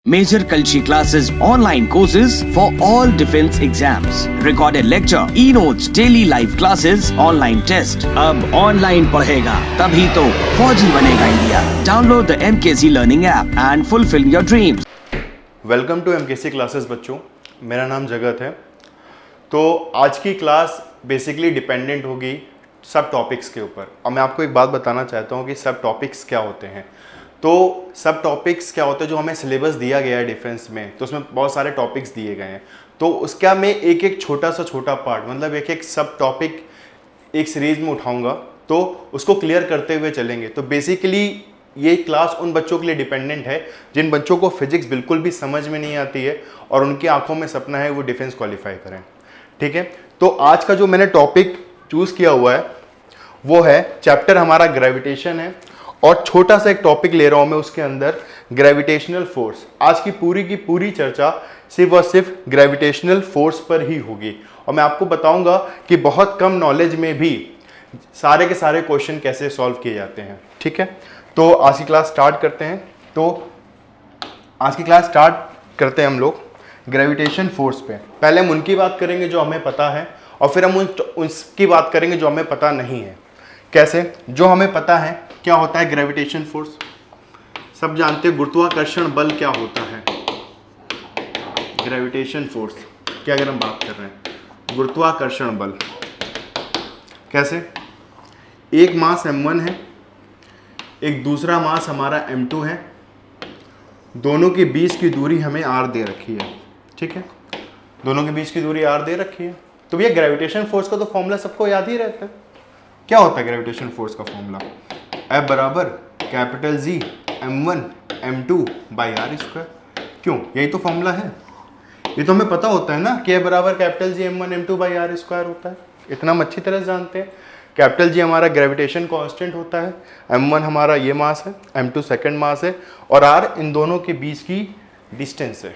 Major Kalshi classes, online courses for all defense exams, recorded lecture, e-notes, daily live classes, online test. अब online पढ़ेगा तभी तो फौजी बनेगा India. Download the MKC Learning app and fulfill your dreams. Welcome to MKC classes बच्चों, मेरा नाम जगत है. तो आज की क्लास बेसिकली डिपेंडेंट होगी सब टॉपिक्स के ऊपर. और मैं आपको एक बात बताना चाहता हूँ कि सब टॉपिक्स क्या होते हैं. तो सब टॉपिक्स क्या होते हैं, जो हमें सिलेबस दिया गया है डिफेंस में, तो उसमें बहुत सारे टॉपिक्स दिए गए हैं. तो उसका मैं एक एक छोटा पार्ट, मतलब एक एक सब टॉपिक एक सीरीज में उठाऊंगा, तो उसको क्लियर करते हुए चलेंगे. तो बेसिकली ये क्लास उन बच्चों के लिए डिपेंडेंट है जिन बच्चों को फिजिक्स बिल्कुल भी समझ में नहीं आती है और उनकी आंखों में सपना है वो डिफेंस क्वालिफाई करें. ठीक है, तो आज का जो मैंने टॉपिक चूज किया हुआ है वो है, चैप्टर हमारा ग्रेविटेशन है और छोटा सा एक टॉपिक ले रहा हूं मैं उसके अंदर, ग्रेविटेशनल फोर्स. आज की पूरी चर्चा सिर्फ और सिर्फ ग्रेविटेशनल फोर्स पर ही होगी. और मैं आपको बताऊंगा कि बहुत कम नॉलेज में भी सारे के सारे क्वेश्चन कैसे सॉल्व किए जाते हैं. ठीक है, तो आज की क्लास स्टार्ट करते हैं. तो आज की क्लास स्टार्ट करते हैं हम लोग ग्रेविटेशन फोर्स पे. पहले हम उनकी बात करेंगे जो हमें पता है और फिर हम उसकी बात करेंगे जो हमें पता नहीं है. कैसे? जो हमें पता है क्या होता है ग्रेविटेशन फोर्स, सब जानते हैं. गुरुत्वाकर्षण बल क्या होता है, ग्रेविटेशन फोर्स की अगर हम बात कर रहे हैं, गुरुत्वाकर्षण बल कैसे, एक मास m1 है, एक दूसरा मास हमारा m2 है, दोनों के बीच की दूरी हमें r दे रखी है. ठीक है, दोनों के बीच की दूरी r दे रखी है. तो भैया ग्रेविटेशन फोर्स का तो फॉर्मूला सबको याद ही रहता है. क्या होता है ग्रेविटेशन फोर्स का फॉर्मूला? F बराबर capital G m1 m2 by r square. क्यों? यही तो फॉर्मूला है. ये तो हमें पता होता है ना कि F बराबर capital G m1 m2 by r square होता है. इतना हम अच्छी तरह से जानते हैं. कैपिटल G हमारा ग्रेविटेशन कांस्टेंट होता है, m1 हमारा ये मास है, m2 सेकंड मास है और r इन दोनों के बीच की डिस्टेंस है.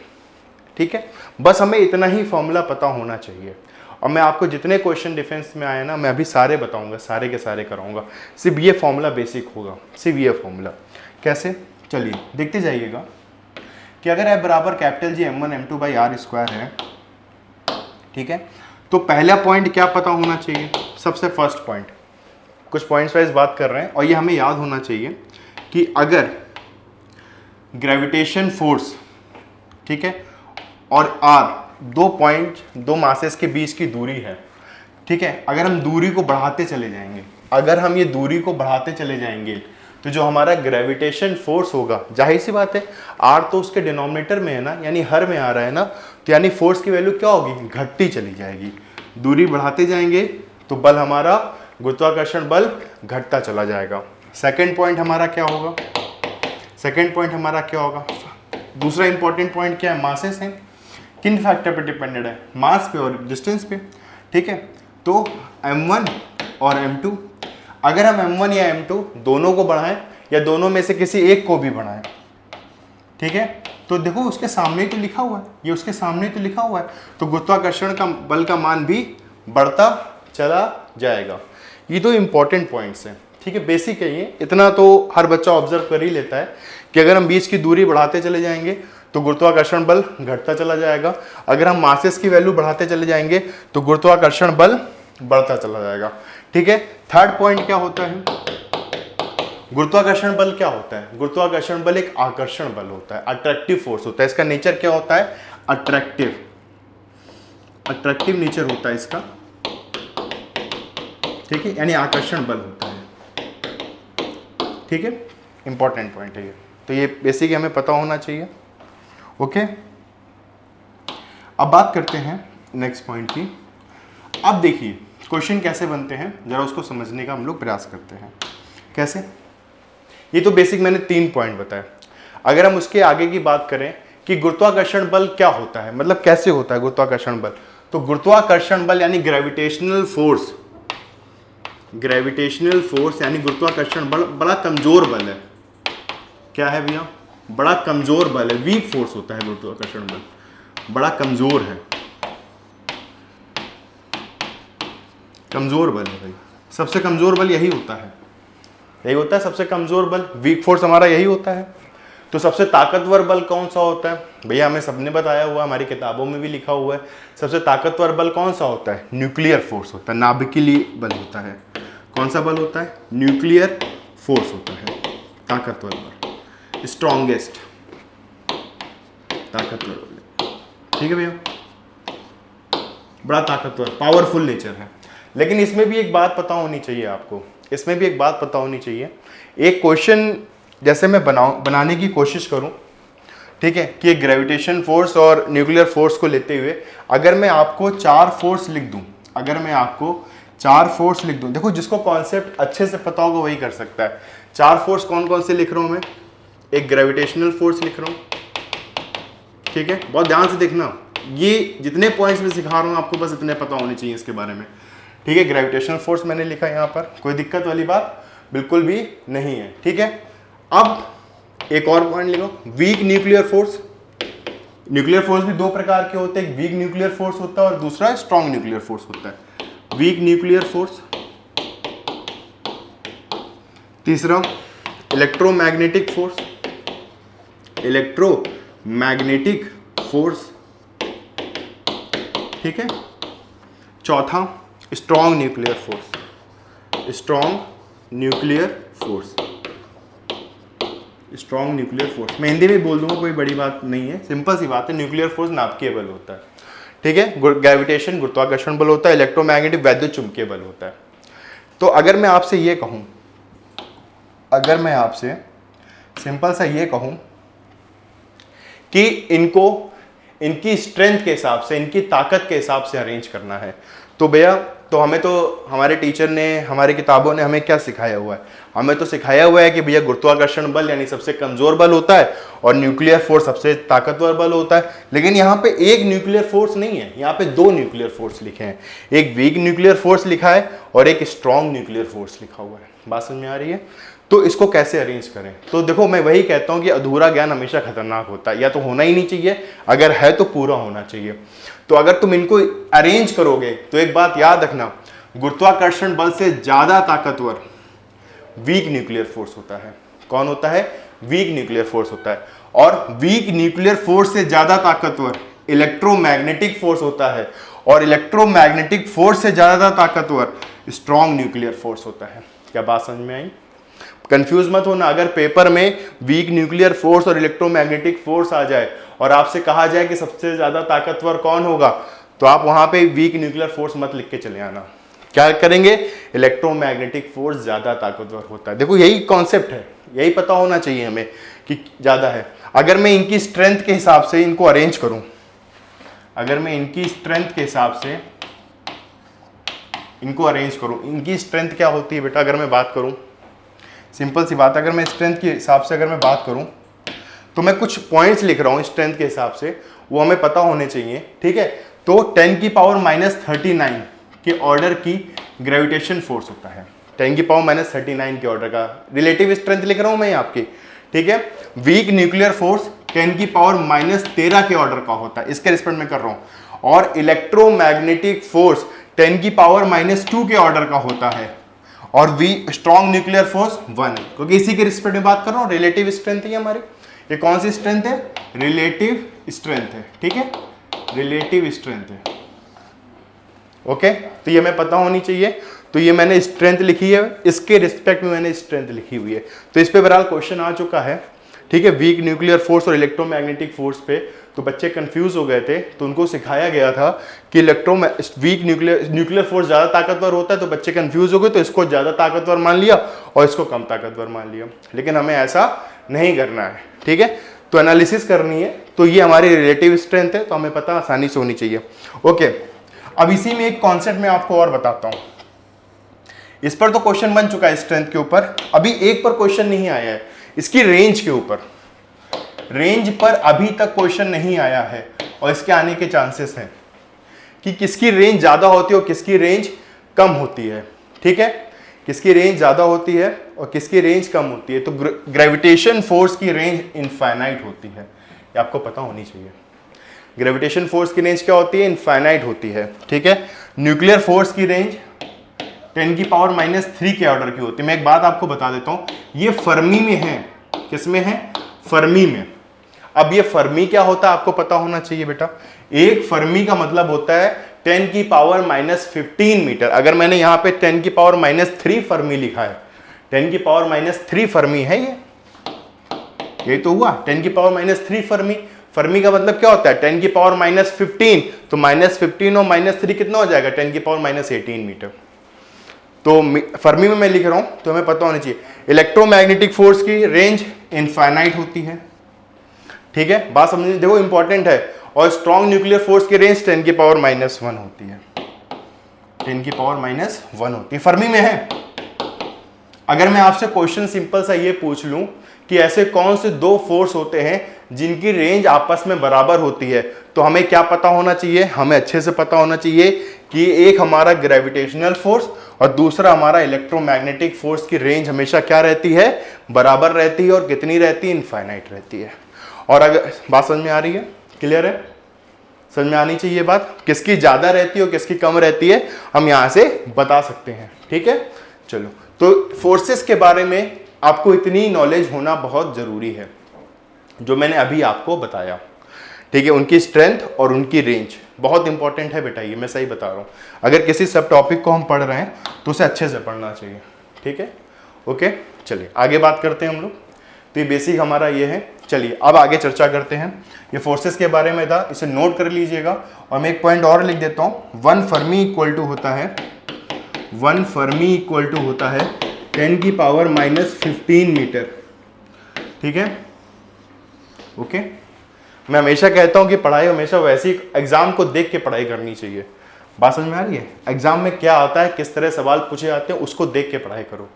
ठीक है, बस हमें इतना ही फॉर्मूला पता होना चाहिए. और मैं आपको जितने क्वेश्चन डिफेंस में आए ना, मैं अभी सारे बताऊंगा, सारे के सारे कराऊंगा. सिर्फ ये फॉर्मूला बेसिक होगा, सिर्फ ये फॉर्मूला. कैसे? चलिए देखते जाइएगा कि अगर F बराबर capital G m1 m2 by r square है, ठीक है, तो पहला पॉइंट क्या पता होना चाहिए? सबसे फर्स्ट पॉइंट, कुछ पॉइंट्स वाइज बात कर रहे हैं और ये हमें याद होना चाहिए कि अगर ग्रेविटेशन फोर्स, ठीक है, और r दो मासेस के बीच की दूरी है. ठीक है, अगर हम दूरी को बढ़ाते चले जाएंगे, अगर हम ये दूरी को बढ़ाते चले जाएंगे तो जो हमारा ग्रेविटेशन फोर्स होगा, जाहिर सी बात है r तो उसके डिनोमिनेटर में है ना, यानी हर में आ रहा है ना, तो यानी फोर्स की वैल्यू क्या होगी? घटती चली जाएगी. दूरी बढ़ाते जाएंगे तो बल हमारा, गुरुत्वाकर्षण बल घटता चला जाएगा. सेकेंड पॉइंट हमारा क्या होगा? सेकेंड पॉइंट हमारा क्या होगा? दूसरा इंपॉर्टेंट पॉइंट क्या है? मासेस हैं. किन फैक्टर पे डिपेंडेड है? मास पे और डिस्टेंस पे. ठीक है, तो m1 और m2, अगर हम m1 या m2 दोनों को बढ़ाएं या दोनों में से किसी एक को भी बढ़ाएं, ठीक है, तो देखो उसके सामने ही तो लिखा हुआ है, ये उसके सामने ही तो लिखा हुआ है, तो गुरुत्वाकर्षण का बल का मान भी बढ़ता चला जाएगा. ये तो इंपॉर्टेंट पॉइंट्स हैं. ठीक है, बेसिक है ये, इतना तो हर बच्चा ऑब्जर्व कर ही लेता है कि अगर हम बीच की दूरी बढ़ाते चले जाएंगे तो गुरुत्वाकर्षण बल घटता चला जाएगा, अगर हम मासेस की वैल्यू बढ़ाते चले जाएंगे तो गुरुत्वाकर्षण बल बढ़ता चला जाएगा. ठीक है, थर्ड पॉइंट क्या होता है? गुरुत्वाकर्षण बल क्या होता है? गुरुत्वाकर्षण बल एक आकर्षण बल होता है, अट्रैक्टिव फोर्स होता है. इसका नेचर क्या होता है? अट्रैक्टिव नेचर होता है इसका. ठीक है, यानी आकर्षण बल होता है. ठीक है, इंपॉर्टेंट पॉइंट है ये. तो ये बेसिक हमें पता होना चाहिए. ओके, अब बात करते हैं नेक्स्ट पॉइंट की. अब देखिए क्वेश्चन कैसे बनते हैं, जरा उसको समझने का हम लोग प्रयास करते हैं. कैसे? ये तो बेसिक मैंने 3 पॉइंट बताए. अगर हम उसके आगे की बात करें कि गुरुत्वाकर्षण बल क्या होता है, मतलब कैसे होता है गुरुत्वाकर्षण बल, तो गुरुत्वाकर्षण बल यानी ग्रेविटेशनल फोर्स यानी गुरुत्वाकर्षण बल बड़ा कमजोर बल है. क्या है भैया? बड़ा कमजोर बल है, वीक फोर्स होता है गुरुत्वाकर्षण बल, बड़ा कमजोर है, कमजोर बल है भाई. सबसे कमजोर बल यही होता है, सबसे कमजोर बल. वीक फोर्स हमारा यही होता है. तो सबसे ताकतवर बल कौन सा होता है? भैया हमें सबने बताया हुआ, हमारी किताबों में भी लिखा हुआ है, सबसे ताकतवर बल कौन सा होता है? न्यूक्लियर फोर्स होता है, नाभिकीय बल होता है। कौन सा बल होता है? न्यूक्लियर फोर्स होता है ताकतवर बल, स्ट्रॉन्गेस्ट ताकतवर बल। ठीक है भैया, बड़ा ताकतवर, पावरफुल नेचर है। लेकिन इसमें भी एक बात पता होनी चाहिए आपको, इसमें भी एक बात पता होनी चाहिए। एक क्वेश्चन जैसे मैं बनाने की कोशिश करूं, ठीक है, कि एक ग्रेविटेशन फोर्स और न्यूक्लियर फोर्स को लेते हुए अगर मैं आपको 4 फोर्स लिख दूं, अगर मैं आपको 4 फोर्स लिख दूं, देखो जिसको कॉन्सेप्ट अच्छे से पता होगा वही कर सकता है। 4 फोर्स कौन कौन से लिख रहा हूं मैं? एक ग्रेविटेशनल फोर्स लिख रहा हूं, ठीक है, बहुत ध्यान से देखना, ये जितने पॉइंट्स में सिखा रहा हूं आपको बस इतने पता होने चाहिए इसके बारे में, ठीक है। ग्रेविटेशनल फोर्स मैंने लिखा यहाँ पर, कोई दिक्कत वाली बात बिल्कुल भी नहीं है, ठीक है। अब एक और पॉइंट लिखो, weak nuclear force. Nuclear force भी 2 प्रकार के होते हैं, एक वीक न्यूक्लियर फोर्स होता है और दूसरा स्ट्रॉन्ग न्यूक्लियर फोर्स होता है। वीक न्यूक्लियर फोर्स, तीसरा इलेक्ट्रोमैग्नेटिक फोर्स, इलेक्ट्रोमैग्नेटिक फोर्स, ठीक है। चौथा strong nuclear force, strong nuclear force, strong nuclear force. मैं हिंदी में बोल दूंगा, कोई बड़ी बात नहीं है, सिंपल सी बात है। न्यूक्लियर फोर्स नाभिकीय बल होता है, ठीक है। ग्रेविटेशन गुरुत्वाकर्षण बल होता है, इलेक्ट्रोमैग्नेटिक वैद्युत चुंबकीय बल होता है। तो अगर मैं आपसे ये कहूं, अगर मैं आपसे सिंपल सा ये कहूं कि इनको इनकी स्ट्रेंथ के हिसाब से, इनकी ताकत के हिसाब से अरेंज करना है, तो भैया तो हमें तो हमारे टीचर ने, हमारी किताबों ने हमें क्या सिखाया हुआ है? हमें तो सिखाया हुआ है कि भैया गुरुत्वाकर्षण बल यानी सबसे कमजोर बल होता है और न्यूक्लियर फोर्स सबसे ताकतवर बल होता है। लेकिन यहाँ पे एक न्यूक्लियर फोर्स नहीं है, यहाँ पे 2 न्यूक्लियर फोर्स लिखे हैं, एक वीक न्यूक्लियर फोर्स लिखा है और एक स्ट्रॉन्ग न्यूक्लियर फोर्स लिखा हुआ है। बात समझ में आ रही है? तो इसको कैसे अरेंज करें? तो देखो मैं वही कहता हूं कि अधूरा ज्ञान हमेशा खतरनाक होता है, या तो होना ही नहीं चाहिए, अगर है तो पूरा होना चाहिए। तो अगर तुम इनको अरेंज करोगे तो एक बात याद रखना, गुरुत्वाकर्षण बल से ज्यादा ताकतवर वीक न्यूक्लियर फोर्स होता है। कौन होता है? वीक न्यूक्लियर फोर्स होता है। और वीक न्यूक्लियर फोर्स से ज्यादा ताकतवर इलेक्ट्रोमैग्नेटिक फोर्स होता है, और इलेक्ट्रोमैग्नेटिक फोर्स से ज्यादा ताकतवर स्ट्रॉन्ग न्यूक्लियर फोर्स होता है। क्या बात समझ में आई? कंफ्यूज मत होना, अगर पेपर में वीक न्यूक्लियर फोर्स और इलेक्ट्रोमैग्नेटिक फोर्स आ जाए और आपसे कहा जाए कि सबसे ज्यादा ताकतवर कौन होगा, तो आप वहां पे वीक न्यूक्लियर फोर्स मत लिख के चले आना। क्या करेंगे? इलेक्ट्रोमैग्नेटिक फोर्स ज्यादा ताकतवर होता है। देखो यही कॉन्सेप्ट है, यही पता होना चाहिए हमें कि ज्यादा है। अगर मैं इनकी स्ट्रेंथ के हिसाब से इनको अरेंज करूं, अगर मैं इनकी स्ट्रेंथ के हिसाब से इनको अरेंज करूं, इनकी स्ट्रेंथ क्या होती है बेटा? अगर मैं बात करूं, सिंपल सी बात, अगर मैं स्ट्रेंथ के हिसाब से अगर मैं बात करूं तो मैं कुछ पॉइंट्स लिख रहा हूं स्ट्रेंथ के हिसाब से, वो हमें पता होने चाहिए, ठीक है। तो 10⁻⁻39 के ऑर्डर की ग्रेविटेशन फोर्स होता है, 10⁻⁻39 के ऑर्डर का रिलेटिव स्ट्रेंथ लिख रहा हूं मैं आपकी, ठीक है। वीक न्यूक्लियर फोर्स 10⁻13 के ऑर्डर का होता है, इसके रिस्पेक्ट में कर रहा हूं। और इलेक्ट्रोमैग्नेटिक फोर्स 10⁻2 के ऑर्डर का होता है, और स्ट्रॉन्ग न्यूक्लियर फोर्स 1 है, क्योंकि इसी के रिस्पेक्ट में बात कर रहा हूं। रिलेटिव स्ट्रेंथ है हमारी, ये कौन सी स्ट्रेंथ है? रिलेटिव स्ट्रेंथ है, ठीक है, रिलेटिव स्ट्रेंथ है। ओके, तो ये हमें पता होनी चाहिए। तो ये मैंने स्ट्रेंथ लिखी है, इसके रिस्पेक्ट में मैंने स्ट्रेंथ लिखी हुई है। तो इस पे बहरहाल क्वेश्चन आ चुका है, ठीक है, वीक न्यूक्लियर फोर्स और इलेक्ट्रोमैग्नेटिक फोर्स पे। तो बच्चे कंफ्यूज हो गए थे, तो उनको सिखाया गया था कि वीक न्यूक्लियर फोर्स ज़्यादा ताकतवर होता है, तो बच्चे कंफ्यूज हो गए, तो इसको ज़्यादा ताकतवर मान लिया और इसको कम ताकतवर मान लिया। लेकिन हमें ऐसा नहीं करना है, ठीक है। तो एनालिसिस करनी है, तो ये हमारी रिलेटिव स्ट्रेंथ है, तो हमें पता आसानी से होनी चाहिए। ओके, अब इसी में एक कॉन्सेप्ट मैं आपको और बताता हूँ। इस पर तो क्वेश्चन बन चुका है स्ट्रेंथ के ऊपर, अभी एक पर क्वेश्चन नहीं आया है, इसकी रेंज के ऊपर। रेंज पर अभी तक क्वेश्चन नहीं आया है और इसके आने के चांसेस हैं कि किसकी रेंज ज्यादा होती है और किसकी रेंज कम होती है, ठीक है, किसकी रेंज ज्यादा होती है और किसकी रेंज कम होती है। तो ग्रेविटेशन फोर्स की रेंज इनफाइनाइट होती है, ये आपको पता होनी चाहिए। ग्रेविटेशन फोर्स की रेंज क्या होती है? इनफाइनाइट होती है, ठीक है। न्यूक्लियर फोर्स की रेंज 10⁻³ के ऑर्डर की होती है। मैं एक बात आपको बता देता हूं, ये फर्मी में है, किसमें है? फर्मी में। अब ये फर्मी क्या होता है आपको पता होना चाहिए बेटा। एक फर्मी का मतलब होता है 10 की पावर -15 मीटर। अगर मैंने यहाँ पे 10 की पावर -3 फर्मी लिखा है, 10 की पावर -3 फर्मी है ये तो हुआ 10 की पावर -3 फर्मी। फर्मी का मतलब क्या होता है 10 की पावर -15, तो -15 और -3 कितना हो जाएगा 10 की पावर -18 मीटर। तो फर्मी में मैं लिख रहा हूं तो हमें पता होना चाहिए इलेक्ट्रोमैग्नेटिक फोर्स की रेंज इनफाइनाइट होती है, ठीक है, बात समझिए, देखो इंपॉर्टेंट है। और स्ट्रॉन्ग न्यूक्लियर फोर्स की रेंज 10 की पावर -1 होती है, 10 की पावर -1 होती है, फर्मी में है। अगर मैं आपसे क्वेश्चन सिंपल सा ये पूछ लूं कि ऐसे कौन से दो फोर्स होते हैं जिनकी रेंज आपस में बराबर होती है, तो हमें क्या पता होना चाहिए, हमें अच्छे से पता होना चाहिए कि एक हमारा ग्रेविटेशनल फोर्स और दूसरा हमारा इलेक्ट्रोमैग्नेटिक फोर्स की रेंज हमेशा क्या रहती है, बराबर रहती है। और कितनी रहती है, इनफाइनाइट रहती है। और अगर बात समझ में आ रही है, क्लियर है, समझ में आनी चाहिए बात, किसकी ज्यादा रहती है और किसकी कम रहती है हम यहां से बता सकते हैं, ठीक है। चलो, तो फोर्सेस के बारे में आपको इतनी नॉलेज होना बहुत जरूरी है जो मैंने अभी आपको बताया, ठीक है। उनकी स्ट्रेंथ और उनकी रेंज बहुत इंपॉर्टेंट है बेटा, ये मैं सही बता रहा हूँ। अगर किसी सब टॉपिक को हम पढ़ रहे हैं तो उसे अच्छे से पढ़ना चाहिए, ठीक है, ओके। चलिए आगे बात करते हैं हम लोग। तो ये बेसिक हमारा ये है। चलिए अब आगे चर्चा करते हैं। ये फोर्सेस के बारे में था, इसे नोट कर लीजिएगा। और मैं एक पॉइंट और लिख देता हूँ, 1 फर्मी इक्वल टू होता है 10 की पावर -15 मीटर, ठीक है, ओके। मैं हमेशा कहता हूं कि पढ़ाई हमेशा वैसी एग्जाम को देख के पढ़ाई करनी चाहिए। बात समझ में आ रही है, एग्जाम में क्या आता है, किस तरह सवाल पूछे जाते हैं, उसको देख के पढ़ाई करो,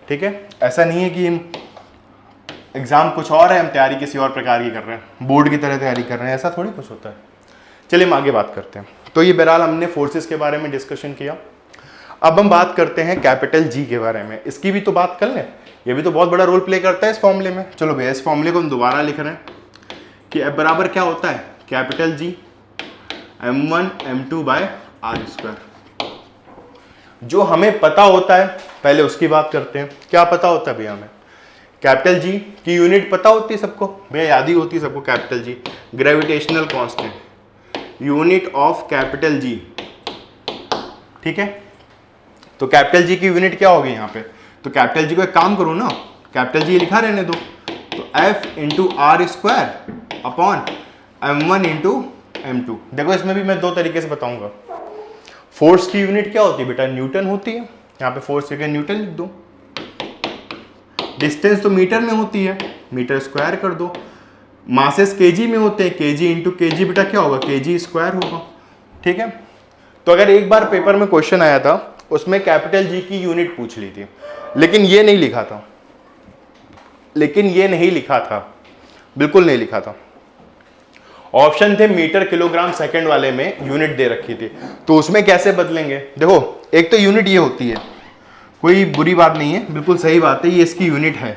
ठीक है। ऐसा नहीं है कि हम एग्जाम कुछ और है, हम तैयारी किसी और प्रकार की कर रहे हैं, बोर्ड की तरह तैयारी कर रहे हैं, ऐसा थोड़ी कुछ होता है। चलिए हम आगे बात करते हैं। तो ये बहरहाल हमने फोर्सेस के बारे में डिस्कशन किया। अब हम बात करते हैं कैपिटल जी के बारे में। इसकी भी तो बात कर लें, ये भी तो बहुत बड़ा रोल प्ले करता है इस फॉर्मूले में। चलो भैया इस फॉर्मूले को हम दोबारा लिख रहे हैं कि F बराबर क्या होता है, capital G m1 m2 by r square. जो हमें पता होता है पहले उसकी बात करते हैं। क्या पता होता है भैया हमें, कैपिटल जी की यूनिट पता होती है सबको भैया, याद ही होती है सबको, capital G gravitational constant, unit of capital G, ठीक है। तो कैपिटल जी की यूनिट क्या होगी यहाँ पे, तो कैपिटल जी को एक काम करो ना, कैपिटल जी लिखा रहने दो, तो F into r square upon m1 into m2। देखो इसमें भी मैं दो तरीके से बताऊंगा। फोर्स की यूनिट क्या होती है बेटा, न्यूटन होती है, यहाँ पे फोर्स की न्यूटन लिख दो। डिस्टेंस तो मीटर में होती है, मीटर स्क्वायर कर दो। मासेस केजी में होते हैं, केजी इंटू केजी बेटा क्या होगा, केजी स्क्वायर होगा, ठीक है। तो अगर एक बार पेपर में क्वेश्चन आया था उसमें कैपिटल जी की यूनिट पूछ ली थी, लेकिन ये नहीं लिखा था, बिल्कुल नहीं लिखा था। ऑप्शन थे मीटर किलोग्राम सेकंड वाले में यूनिट दे रखी थी, तो उसमें कैसे बदलेंगे। देखो एक तो यूनिट ये होती है, कोई बुरी बात नहीं है, बिल्कुल सही बात है, ये इसकी यूनिट है,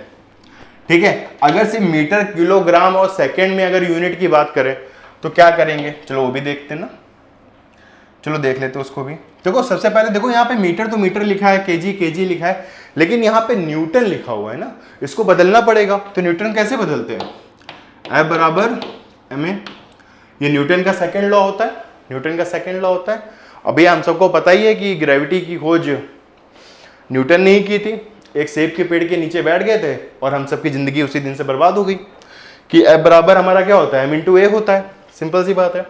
ठीक है। अगर सिर्फ मीटर किलोग्राम और सेकंड में अगर यूनिट की बात करें तो क्या करेंगे, चलो वो भी देखते हैं ना, चलो देख लेते हैं उसको भी। देखो सबसे पहले देखो यहाँ पे मीटर तो मीटर लिखा है, केजी केजी लिखा है, लेकिन यहाँ पे न्यूटन लिखा हुआ है ना, इसको बदलना पड़ेगा। तो न्यूटन कैसे बदलते हैं, F बराबर ma, ये न्यूटन का सेकंड लॉ होता है, न्यूटन का सेकंड लॉ होता है। अभी हम सबको पता ही है कि ग्रेविटी की खोज न्यूटन ने ही की थी। एक सेब के पेड़ के नीचे बैठ गए थे और हम सबकी जिंदगी उसी दिन से बर्बाद हो गई कि F बराबर हमारा क्या होता है, m इंटू ए होता है, सिंपल सी बात है।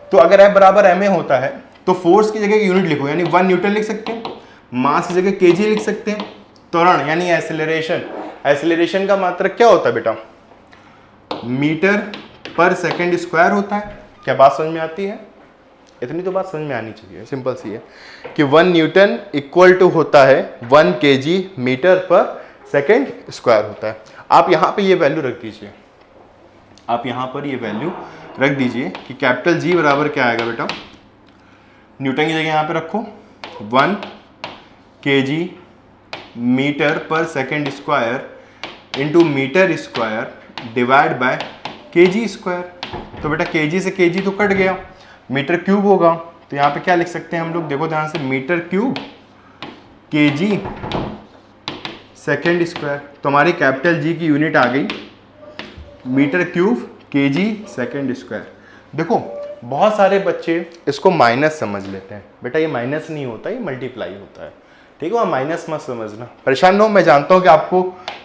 तो अगर F बराबर ma होता है तो फोर्स की जगह यूनिट लिखो, यानी 1 न्यूटन लिख सकते हैं, मास की जगह केजी लिख सकते हैं, त्वरण यानी एक्सेलरेशन, एक्सेलरेशन का मात्रक क्या होता है बेटा, मीटर पर सेकंड स्क्वायर होता है। क्या बात समझ में आती है, इतनी तो बात समझ में आनी चाहिए, सिंपल सी है कि 1 न्यूटन इक्वल टू होता है 1 KG metre per second square होता है। आप यहाँ पे ये वैल्यू रख दीजिए, आप यहाँ पर ये वैल्यू रख दीजिए कि कैपिटल जी बराबर क्या आएगा बेटा, न्यूटन की जगह यहाँ पे रखो 1 KG metre per second square into metre square divide by KG square. तो बेटा केजी से केजी तो कट गया, मीटर क्यूब होगा, तो यहाँ पे क्या लिख सकते हैं हम लोग, देखो ध्यान से, metre cube KG second square. तो हमारी कैपिटल जी की यूनिट आ गई metre cube KG second square. देखो बहुत सारे बच्चे इसको माइनस समझ लेते हैं, बेटा ये माइनस नहीं होता, ये मल्टीप्लाई होता है, ठीक है। वहाँ माइनस मत समझना, परेशान हो, मैं जानता हूँ कि आपको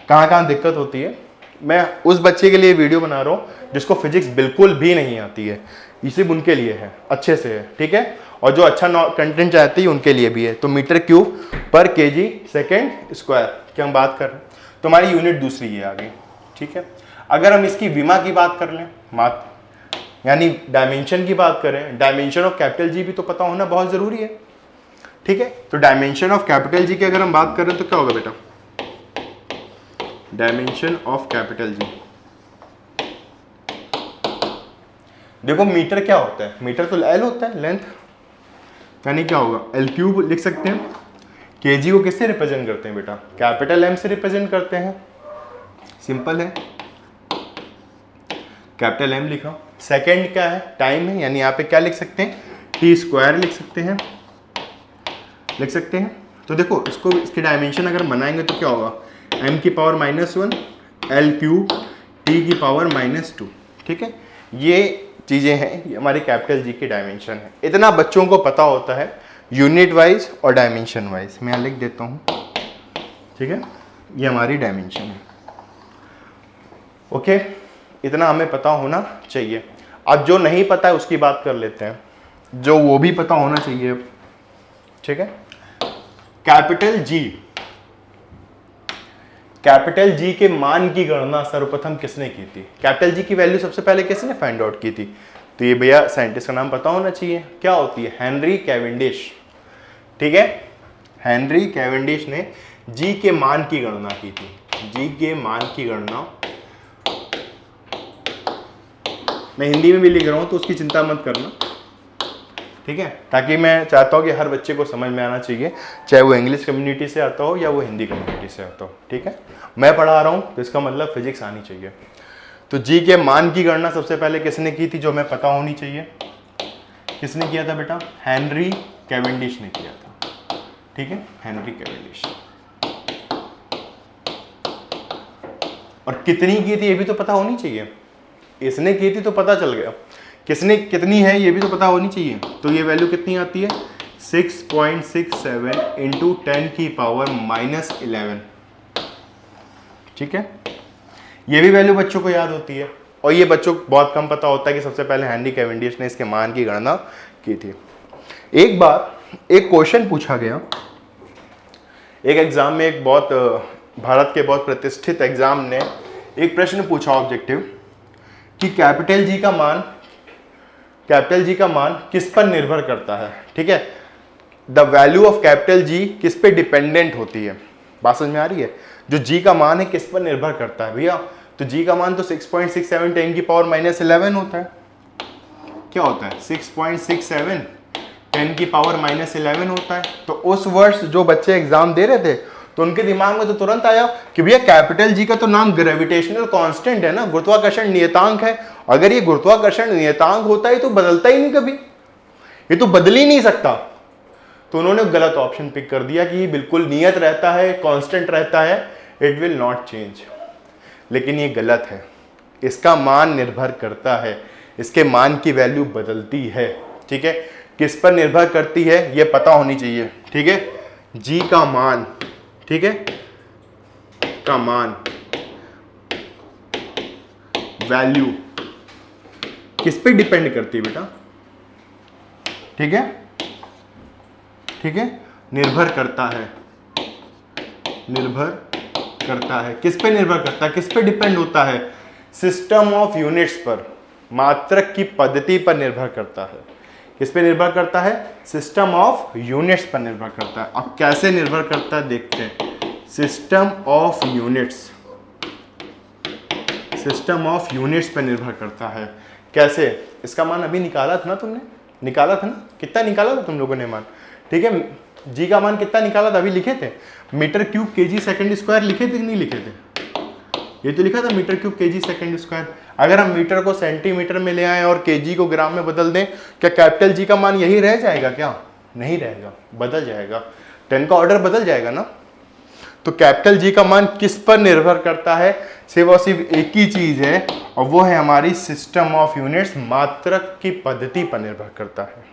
कहाँ कहाँ दिक्कत होती है। मैं उस बच्चे के लिए वीडियो बना रहा हूँ जिसको फिजिक्स बिल्कुल भी नहीं आती है, ये सिर्फ उनके लिए है, अच्छे से है, ठीक है। और जो अच्छा कंटेंट चाहती है उनके लिए भी है। तो मीटर क्यूब पर केजी सेकेंड स्क्वायर की हम बात कर रहे हैं, तो हमारी यूनिट दूसरी है आगे, ठीक है। अगर हम इसकी विमा की बात कर लें, यानी डायमेंशन की बात करें, डायमेंशन ऑफ कैपिटल जी भी तो पता होना बहुत जरूरी है, ठीक है। तो डायमेंशन ऑफ कैपिटल जी की अगर हम बात करें तो क्या होगा बेटा, डायमेंशन ऑफ कैपिटल जी। देखो मीटर क्या होता है, मीटर तो एल होता है, लेंथ, यानी क्या होगा, एल क्यूब लिख सकते हैं। केजी को किससे रिप्रेजेंट करते हैं बेटा, कैपिटल एम से रिप्रेजेंट करते हैं, सिंपल है, कैपिटल एम लिखा। सेकेंड क्या है, टाइम है, यानी यहाँ पे क्या लिख सकते हैं, टी स्क्वायर लिख सकते हैं, तो देखो इसको, इसके डायमेंशन अगर बनाएंगे तो क्या होगा, m की पावर -1 एल क्यूब टी की पावर -2, ठीक है। ये चीज़ें हैं, ये हमारी कैपिटल जी की डायमेंशन है। इतना बच्चों को पता होता है यूनिट वाइज और डायमेंशन वाइज, मैं यहाँ लिख देता हूँ, ठीक है। ये हमारी डायमेंशन है, ओके, इतना हमें पता होना चाहिए। अब जो नहीं पता है उसकी बात कर लेते हैं, जो वो भी पता होना चाहिए, ठीक है। कैपिटल जी के मान की गणना सर्वप्रथम किसने की थी, कैपिटल जी की वैल्यू सबसे पहले किसने फाइंड आउट की थी, तो ये भैया साइंटिस्ट का नाम पता होना चाहिए, क्या होती है, हेनरी कैवेंडिश, ठीक है। हेनरी कैवेंडिश ने जी के मान की गणना की थी, जी के मान की गणना, मैं हिंदी में भी लिख रहा हूं तो उसकी चिंता मत करना, ठीक है, ताकि मैं चाहता हूं कि हर बच्चे को समझ में आना चाहिए, चाहे वो इंग्लिश कम्युनिटी से आता हो या वो हिंदी कम्युनिटी से आता हो, ठीक है। मैं पढ़ा रहा हूं तो इसका मतलब फिजिक्स आनी चाहिए। तो जी के मान की गणना सबसे पहले किसने की थी, जो हमें पता होनी चाहिए, किसने किया था बेटा, हेनरी कैवेंडिश ने किया था, ठीक है, हेनरी कैवेंडिश। और कितनी की थी ये भी तो पता होनी चाहिए, इसने की थी तो पता चल गया, किसने कितनी है ये भी तो पता होनी चाहिए। तो ये वैल्यू कितनी आती है, 6.67 इंटू 10 की पावर -11, ठीक है। ये भी वैल्यू बच्चों को याद होती है, और ये बच्चों को बहुत कम पता होता है कि सबसे पहले हेनरी कैवेंडिश ने इसके मान की गणना की थी। एक बार एक क्वेश्चन पूछा गया एक एग्जाम में, एक बहुत भारत के बहुत प्रतिष्ठित एग्जाम ने एक प्रश्न पूछा ऑब्जेक्टिव, कि कैपिटल जी का मान किस पर निर्भर करता है, ठीक है। The value of capital G किस पे डिपेंडेंट होती है, बात समझ में आ रही है, जो जी का मान है किस पर निर्भर करता है भैया, तो जी का मान तो 6.67 10 की पावर -11 होता है, क्या होता है, 6.67 10 की पावर -11 होता है। तो उस वर्ष जो बच्चे एग्जाम दे रहे थे तो उनके दिमाग में तो तुरंत आया कि भैया कैपिटल जी का तो नाम ग्रेविटेशनल कांस्टेंट है ना, गुरुत्वाकर्षण नियतांक है, अगर ये गुरुत्वाकर्षण नियतांक होता है तो बदलता ही नहीं कभी, ये तो बदल ही नहीं सकता। तो उन्होंने गलत ऑप्शन पिक कर दिया कि ये बिल्कुल नियत रहता है, कांस्टेंट रहता है, इट विल नॉट चेंज, लेकिन ये गलत है, इसका मान निर्भर करता है, इसके मान की वैल्यू बदलती है, ठीक है। किस पर निर्भर करती है ये पता होनी चाहिए, ठीक है। जी का मान, ठीक है, का मान, वैल्यू किस पे डिपेंड करती है बेटा, ठीक है, ठीक है, निर्भर करता है, किस पे निर्भर करता है, किस पे डिपेंड होता है, सिस्टम ऑफ यूनिट्स पर, मात्रक की पद्धति पर निर्भर करता है, किस पे निर्भर करता है, सिस्टम ऑफ यूनिट्स पर निर्भर करता है। अब कैसे निर्भर करता है देखते हैं, सिस्टम ऑफ यूनिट्स पर निर्भर करता है, कैसे, इसका मान अभी निकाला था ना तुमने, निकाला था ना, कितना निकाला था तुम लोगों ने मान, ठीक है। जी का मान कितना निकाला था, अभी लिखे थे, metre cube KG second square लिखे थे कि नहीं लिखे थे, ये तो लिखा था metre cube KG second square. अगर हम मीटर को सेंटीमीटर में ले आए और केजी को ग्राम में बदल दें, क्या कैपिटल जी का मान यही रह जाएगा क्या, नहीं रहेगा, बदल जाएगा, 10 का ऑर्डर बदल जाएगा ना। तो कैपिटल जी का मान किस पर निर्भर करता है? सिर्फ और सिर्फ एक ही चीज है, और वो है हमारी सिस्टम ऑफ यूनिट्स, मात्रक की पद्धति पर निर्भर करता है।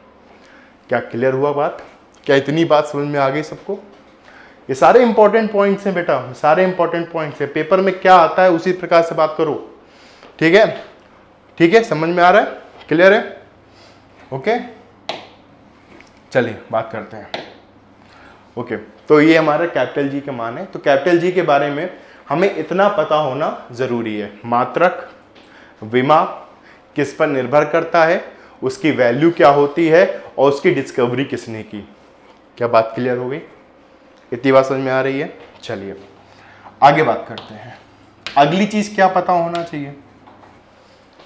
क्या क्लियर हुआ बात? क्या इतनी बात समझ में आ गई सबको? ये सारे इंपॉर्टेंट पॉइंट्स हैं बेटा, सारे इंपॉर्टेंट पॉइंट्स हैं। पेपर में क्या आता है उसी प्रकार से बात करो, ठीक है? ठीक है, समझ में आ रहा है? क्लियर है? ओके, चलिए बात करते हैं। ओके, तो ये हमारा कैपिटल जी का मान है। तो कैपिटल जी के बारे में हमें इतना पता होना जरूरी है, मात्रक, विमा किस पर निर्भर करता है, उसकी वैल्यू क्या होती है, और उसकी डिस्कवरी किसने की। क्या बात क्लियर हो गई? इतनी बात समझ में आ रही है? चलिए आगे बात करते हैं। अगली चीज क्या पता होना चाहिए?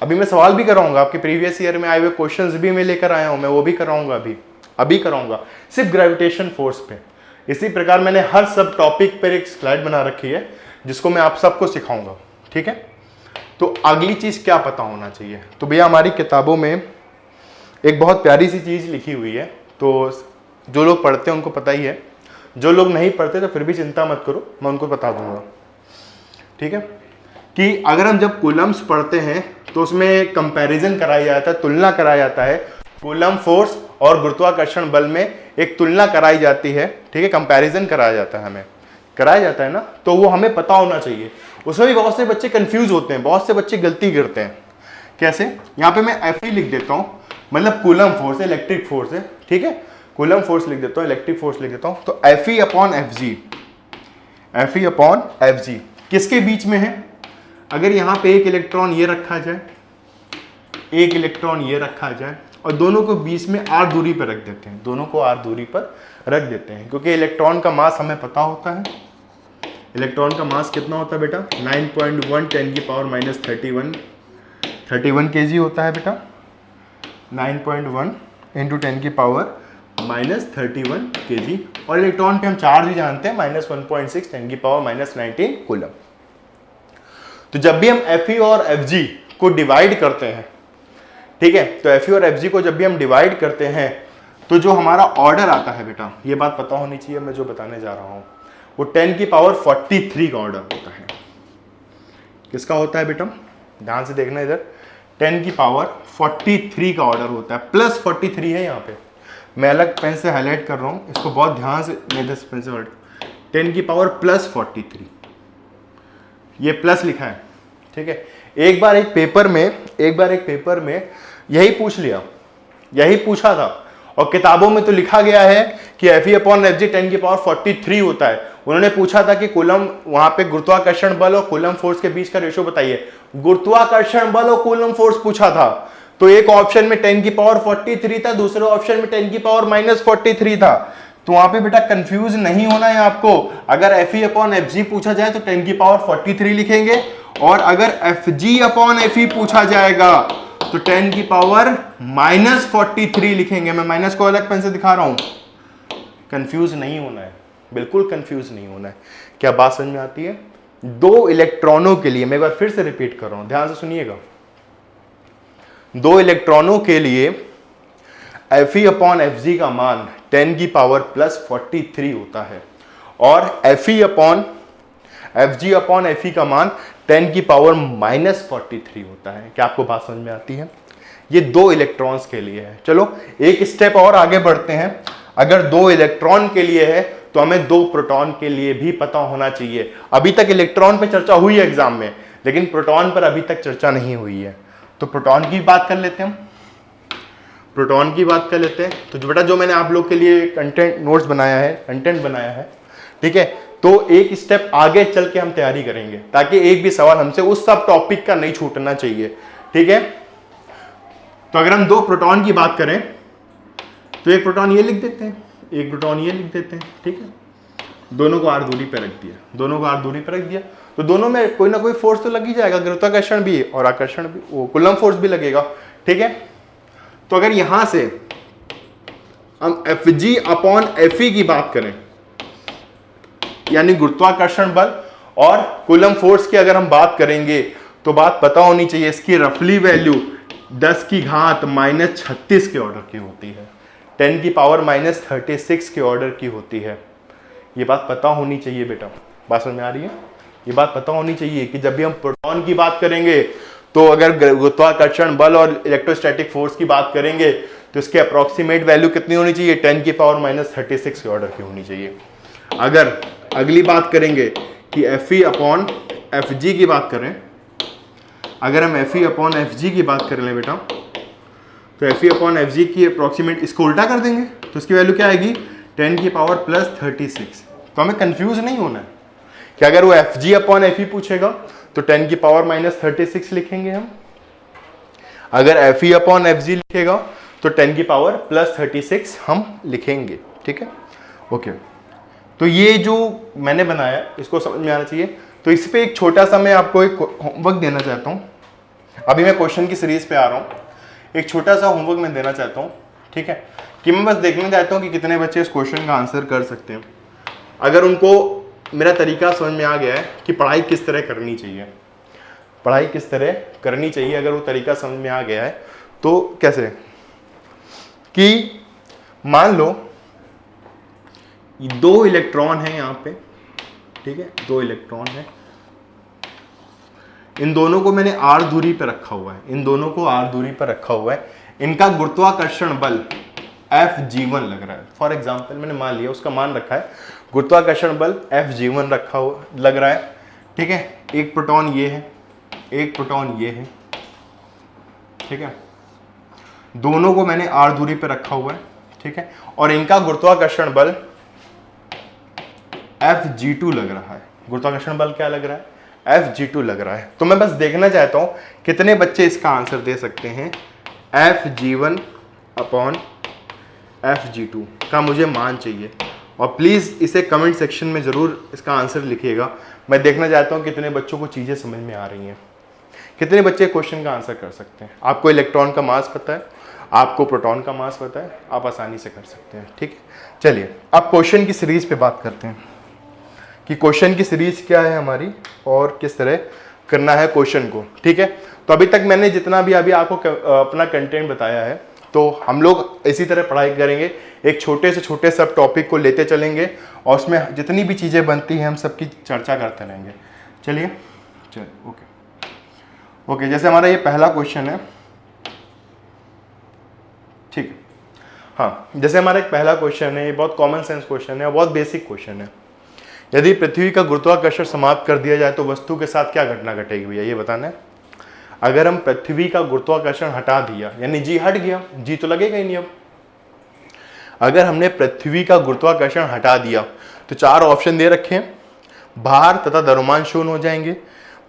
अभी मैं सवाल भी कराऊंगा, आपके प्रीवियस ईयर में आए हुए क्वेश्चंस भी मैं लेकर आया हूं, मैं वो भी कराऊंगा, अभी कराऊंगा सिर्फ ग्रेविटेशन फोर्स पे। इसी प्रकार मैंने हर सब टॉपिक पर एक स्लाइड बना रखी है जिसको मैं आप सबको सिखाऊंगा, ठीक है? तो अगली चीज क्या पता होना चाहिए? तो भैया हमारी किताबों में एक बहुत प्यारी सी चीज लिखी हुई है, तो जो लोग पढ़ते हैं उनको पता ही है, जो लोग नहीं पढ़ते तो फिर भी चिंता मत करो, मैं उनको बता दूंगा, ठीक है? कि अगर हम जब कूलम्स पढ़ते हैं तो उसमें कंपैरिजन कराया जाता है, तुलना कराया जाता है, कूलम फोर्स और गुरुत्वाकर्षण बल में एक तुलना कराई जाती है, ठीक है? कंपैरिजन कराया जाता है, हमें कराया जाता है ना, तो वो हमें पता होना चाहिए। उसमें भी बहुत से बच्चे कंफ्यूज होते हैं, बहुत से बच्चे गलती करते हैं। कैसे? यहाँ पे मैं एफ लिख देता हूँ, मतलब कूलम फोर्स है, इलेक्ट्रिक फोर्स है, ठीक है? कूलम फोर्स लिख देता हूँ, इलेक्ट्रिक फोर्स लिख देता हूँ, तो F E upon F G, F E upon F G किसके बीच में है? अगर यहाँ पे एक इलेक्ट्रॉन ये रखा जाए, एक इलेक्ट्रॉन ये रखा जाए, और दोनों को बीच में आर दूरी पर रख देते हैं, दोनों को आर दूरी पर रख देते हैं, क्योंकि इलेक्ट्रॉन का मास हमें पता होता है। इलेक्ट्रॉन का मास कितना होता है बेटा? 9.1 10 की पावर माइनस 31 kg होता है बेटा। 9.1 इंटू 10 की पावर माइनस 31 kg, और इलेक्ट्रॉन पे हम चार्ज भी जानते हैं, माइनस 1.6 10 की पावर माइनस 19 कूलम। तो जब भी हम Fe और Fg को डिवाइड करते हैं, ठीक है, तो Fe और Fg को जब भी हम डिवाइड करते हैं तो जो हमारा ऑर्डर आता है बेटा, ये बात पता होनी चाहिए, मैं जो बताने जा रहा हूं वो 10 की पावर 43 का ऑर्डर होता है। किसका होता है बेटा? ध्यान से देखना इधर, 10 की पावर 43 का ऑर्डर होता है, प्लस 43 है। यहाँ पे मैं अलग पेन से हाईलाइट कर रहा हूं, इसको बहुत ध्यान से मेरे पेन से 10 की पावर प्लस 43, ये प्लस लिखा है, ठीक है? एक बार एक पेपर में यही पूछ लिया, यही पूछा था, और किताबों में तो लिखा गया है कि Fe अपॉन Fg 10 की पावर 43 होता है। उन्होंने पूछा था कि कूलम, वहां पे गुरुत्वाकर्षण बल और कूलम फोर्स के बीच का रेशो बताइए। गुरुत्वाकर्षण बल और कूलम फोर्स पूछा था, तो एक ऑप्शन में 10 की पावर 43 था, दूसरे ऑप्शन में 10 की पावर माइनस 43 था। तो वहां पे बेटा कंफ्यूज नहीं होना है आपको। अगर Fe अपॉन Fg पूछा जाए तो 10 की पावर 43 लिखेंगे, और अगर Fg अपॉन Fe पूछा जाएगा तो 10 की पावर माइनस 43 लिखेंगे। मैं माइनस को अलग पेन से दिखा रहा हूं, कंफ्यूज नहीं होना है, बिल्कुल कंफ्यूज नहीं होना है। क्या बात समझ में आती है? दो इलेक्ट्रॉनों के लिए, मैं एक बार फिर से रिपीट कर रहा हूं, ध्यान से सुनिएगा। दो इलेक्ट्रॉनों के लिए Fe अपॉन Fg का मान 10 की पावर प्लस 43 होता है, और Fe upon Fg upon Fe का मान 10 की पावर माइनस 43 होता है। क्या आपको बात समझ में आती है? ये दो इलेक्ट्रॉन्स के लिए है। चलो एक स्टेप और आगे बढ़ते हैं। अगर दो इलेक्ट्रॉन के लिए है तो हमें दो प्रोटॉन के लिए भी पता होना चाहिए। अभी तक इलेक्ट्रॉन पे चर्चा हुई है एग्जाम में, लेकिन प्रोटॉन पर अभी तक चर्चा नहीं हुई है। तो प्रोटॉन की बात कर लेते हैं हम, प्रोटॉन की बात कर लेते हैं। तो जो बेटा जो मैंने आप लोग के लिए कंटेंट नोट्स बनाया है, कंटेंट बनाया है, ठीक है, तो एक स्टेप आगे चल के हम तैयारी करेंगे ताकि एक भी सवाल हमसे उस सब टॉपिक का नहीं छूटना चाहिए, ठीक है। तो अगर हम दो प्रोटॉन की बात करें तो एक प्रोटॉन ये लिख देते हैं, एक प्रोटॉन ये लिख देते हैं, ठीक है। दोनों को आर दूरी पर रख दिया, दोनों को आर दूरी पर रख दिया, तो दोनों में कोई ना कोई फोर्स तो लग ही जाएगा, गुरुत्वाकर्षण भी और आकर्षण भी, वो कूलम फोर्स भी लगेगा, ठीक है। तो अगर यहां से हम Fg अपॉन Fe की बात करें, यानी गुरुत्वाकर्षण बल और कूलम फोर्स की अगर हम बात करेंगे, तो बात पता होनी चाहिए इसकी रफली वैल्यू 10 की घात माइनस 36 के ऑर्डर की होती है, 10 की पावर माइनस 36 के ऑर्डर की होती है। ये बात पता होनी चाहिए बेटा, बात समझ में आ रही है? ये बात पता होनी चाहिए कि जब भी हम प्रोटॉन की बात करेंगे तो अगर गुरुत्वाकर्षण बल और इलेक्ट्रोस्टैटिक फोर्स की बात करेंगे तो इसके अप्रोक्सीमेट वैल्यू कितनी होनी चाहिए? 10⁻⁻36 के ऑर्डर की होनी चाहिए। अगर अगली बात करेंगे कि Fe/Fg की बात करें, अगर हम Fe/Fg की बात कर लें बेटा, तो Fe/Fg की अप्रोक्सीमेट इसको उल्टा कर देंगे तो इसकी वैल्यू क्या आएगी? 10⁻+36। तो हमें कंफ्यूज नहीं होना है कि अगर वो Fg/Fe पूछेगा तो 10⁻36 लिखेंगे हम, अगर Fe/Fg लिखेगा तो 10⁻+36 हम लिखेंगे। ठीक है, ओके। तो ये जो मैंने बनाया इसको समझ में आना चाहिए। तो इस पे एक छोटा सा मैं आपको एक होमवर्क देना चाहता हूँ। अभी मैं क्वेश्चन की सीरीज पे आ रहा हूँ, एक छोटा सा होमवर्क मैं देना चाहता हूँ। ठीक है, कि मैं बस देखना चाहता हूँ कि कितने बच्चे इस क्वेश्चन का आंसर कर सकते हैं। अगर उनको मेरा तरीका समझ में आ गया है कि पढ़ाई किस तरह करनी चाहिए, पढ़ाई किस तरह करनी चाहिए, अगर वो तरीका समझ में आ गया है तो कैसे कि मान लो 2 इलेक्ट्रॉन है यहाँ पे, ठीक है, 2 इलेक्ट्रॉन है, इन दोनों को मैंने r दूरी पर रखा हुआ है, इन दोनों को r दूरी पर रखा हुआ है, इनका गुरुत्वाकर्षण बल Fg1 लग रहा है। फॉर एग्जाम्पल मैंने मान लिया उसका मान रखा है, गुरुत्वाकर्षण बल Fg1 रखा हुआ लग रहा है। ठीक है, एक प्रोटॉन ये है, एक प्रोटॉन ये है। ठीक है, दोनों को मैंने r दूरी पर रखा हुआ है। ठीक है, और इनका गुरुत्वाकर्षण बल Fg2 लग रहा है। गुरुत्वाकर्षण बल क्या लग रहा है? Fg2 लग रहा है। तो मैं बस देखना चाहता हूं कितने बच्चे इसका आंसर दे सकते हैं। Fg1/Fg2 का मुझे मान चाहिए, और प्लीज इसे कमेंट सेक्शन में जरूर इसका आंसर लिखिएगा। मैं देखना चाहता हूं कितने बच्चों को चीजें समझ में आ रही हैं, कितने बच्चे क्वेश्चन का आंसर कर सकते हैं। आपको इलेक्ट्रॉन का मास पता है, आपको प्रोटॉन का मास पता है, आप आसानी से कर सकते हैं। ठीक है, चलिए अब क्वेश्चन की सीरीज पे बात करते हैं कि क्वेश्चन की सीरीज क्या है हमारी और किस तरह करना है क्वेश्चन को। ठीक है, तो अभी तक मैंने जितना भी अभी आपको अपना कंटेंट बताया है, तो हम लोग इसी तरह पढ़ाई करेंगे, एक छोटे से छोटे सब टॉपिक को लेते चलेंगे और उसमें जितनी भी चीज़ें बनती हैं हम सबकी चर्चा करते रहेंगे। चलिए ओके ओके, जैसे हमारा ये पहला क्वेश्चन है। ठीक है, हाँ, जैसे हमारा एक पहला क्वेश्चन है, ये बहुत कॉमन सेंस क्वेश्चन है, बहुत बेसिक क्वेश्चन है। यदि पृथ्वी का गुरुत्वाकर्षण समाप्त कर दिया जाए तो वस्तु के साथ क्या घटना घटेगी भैया, ये बताना है। अगर हम पृथ्वी का गुरुत्वाकर्षण हटा दिया, यानी जी हट गया, जी तो लगेगा ही नहीं अब। अगर हमने पृथ्वी का गुरुत्वाकर्षण हटा दिया तो 4 ऑप्शन दे रखे हैं, भार तथा द्रव्यमान शून्य हो जाएंगे।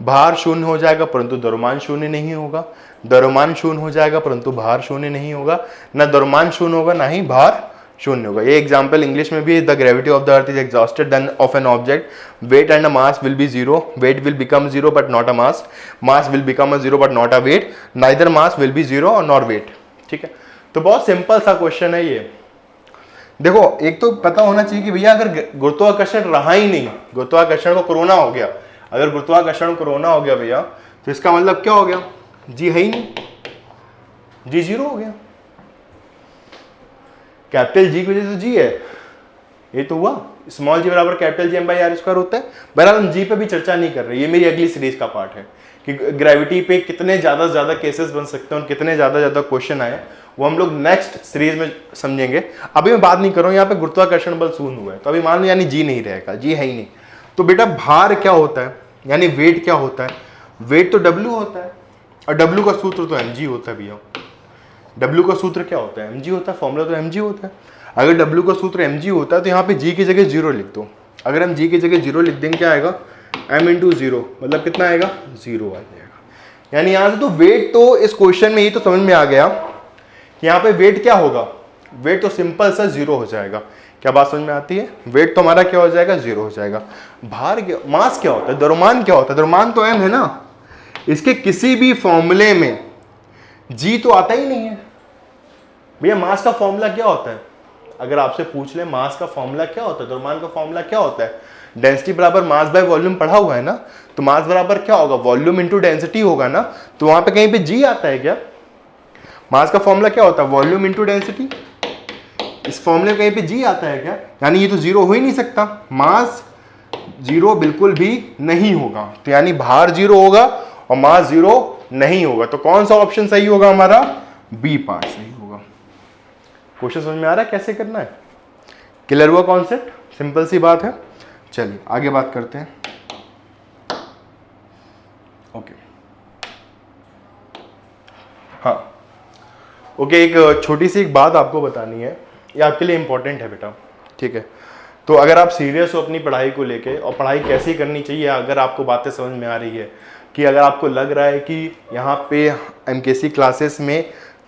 भार शून्य हो जाएगा परंतु द्रव्यमान शून्य नहीं होगा, द्रव्यमान शून्य हो जाएगा परंतु भार शून्य नहीं होगा, ना द्रव्यमान शून्य होगा ना ही भार शून्य होगा। ये एग्जाम्पल इंग्लिश में भी, the gravity of the earth is exhausted then of an object weight and a mass will be zero, weight will become zero but not a mass, mass will become a zero but not a weight, neither mass will be zero और not weight. ठीक है, तो बहुत simple सा question है ये। देखो, एक तो पता होना चाहिए कि भैया अगर गुरुत्वाकर्षण रहा ही नहीं, गुरुत्वाकर्षण को कोरोना हो गया, अगर गुरुत्वाकर्षण कोरोना हो गया भैया तो इसका मतलब क्या हो गया, जी है ही नहीं, जी जीरो हो गया। कैपिटल जी की वजह से जी है, ये तो हुआ। स्मॉल जी बराबर कैपिटल जी m/r² होता है। बहरहाल हम जी पे भी चर्चा नहीं कर रहे, ये मेरी अगली सीरीज का पार्ट है कि ग्रेविटी पे कितने ज्यादा केसेस बन सकते हैं और कितने ज्यादा क्वेश्चन आए, वो हम लोग नेक्स्ट सीरीज में समझेंगे। अभी मैं बात नहीं कर रहा हूँ, यहाँ पे गुरुत्वाकर्षण बल शून्य हुआ है तो अभी मान लो यानी जी नहीं रहेगा, जी है ही नहीं। तो बेटा भार क्या होता है, यानी वेट क्या होता है? वेट तो W होता है, और W का सूत्र तो mg होता है भैया। W का सूत्र क्या होता है? mg होता है, फॉर्मूला तो mg होता है। अगर W का सूत्र mg होता है तो यहाँ पे g की जगह 0 लिख दो। अगर हम g की जगह 0 लिख देंगे क्या आएगा? m × 0, मतलब कितना आएगा? 0 आ जाएगा। यानी यहाँ से तो वेट तो इस क्वेश्चन में ही तो समझ में आ गया कि यहाँ पे वेट क्या होगा, वेट तो सिंपल सा 0 हो जाएगा। क्या बात समझ में आती है? वेट तो हमारा क्या हो जाएगा? 0 हो जाएगा। भार क्या, मास क्या होता है, द्रव्यमान क्या होता है? द्रव्यमान तो m है ना, इसके किसी भी फॉर्मूले में g तो आता ही नहीं है भैया। मास का फॉर्मूला क्या होता है? अगर आपसे पूछ ले मास का फॉर्मूला क्या होता है, द्रव्यमान का फॉर्मूला क्या होता है? डेंसिटी बराबर मास बाय वॉल्यूम पढ़ा हुआ है ना, तो मास बराबर क्या होगा? वॉल्यूम इंटू डेंसिटी होगा ना। तो वहां पे कहीं पे g आता है क्या? मास का फॉर्मूला क्या होता है? Volume into density. इस फॉर्मूले में कहीं पे g आता है क्या? यानी ये तो 0 हो ही नहीं सकता। मास जीरो बिल्कुल भी नहीं होगा, तो यानी भार जीरो होगा और मास जीरो नहीं होगा। तो कौन सा ऑप्शन सही होगा हमारा? बी पार्ट सही होगा। क्वेश्चन समझ में आ रहा है कैसे करना है? क्लियर हुआ कॉन्सेप्ट? सिंपल सी बात है। चलिए आगे बात करते हैं। ओके हाँ ओके, एक छोटी सी एक बात आपको बतानी है, ये आपके लिए इंपॉर्टेंट है बेटा, ठीक है? तो अगर आप सीरियस हो अपनी पढ़ाई को लेके और पढ़ाई कैसी करनी चाहिए, अगर आपको बातें समझ में आ रही है कि अगर आपको लग रहा है कि यहाँ पे एमकेसी क्लासेस में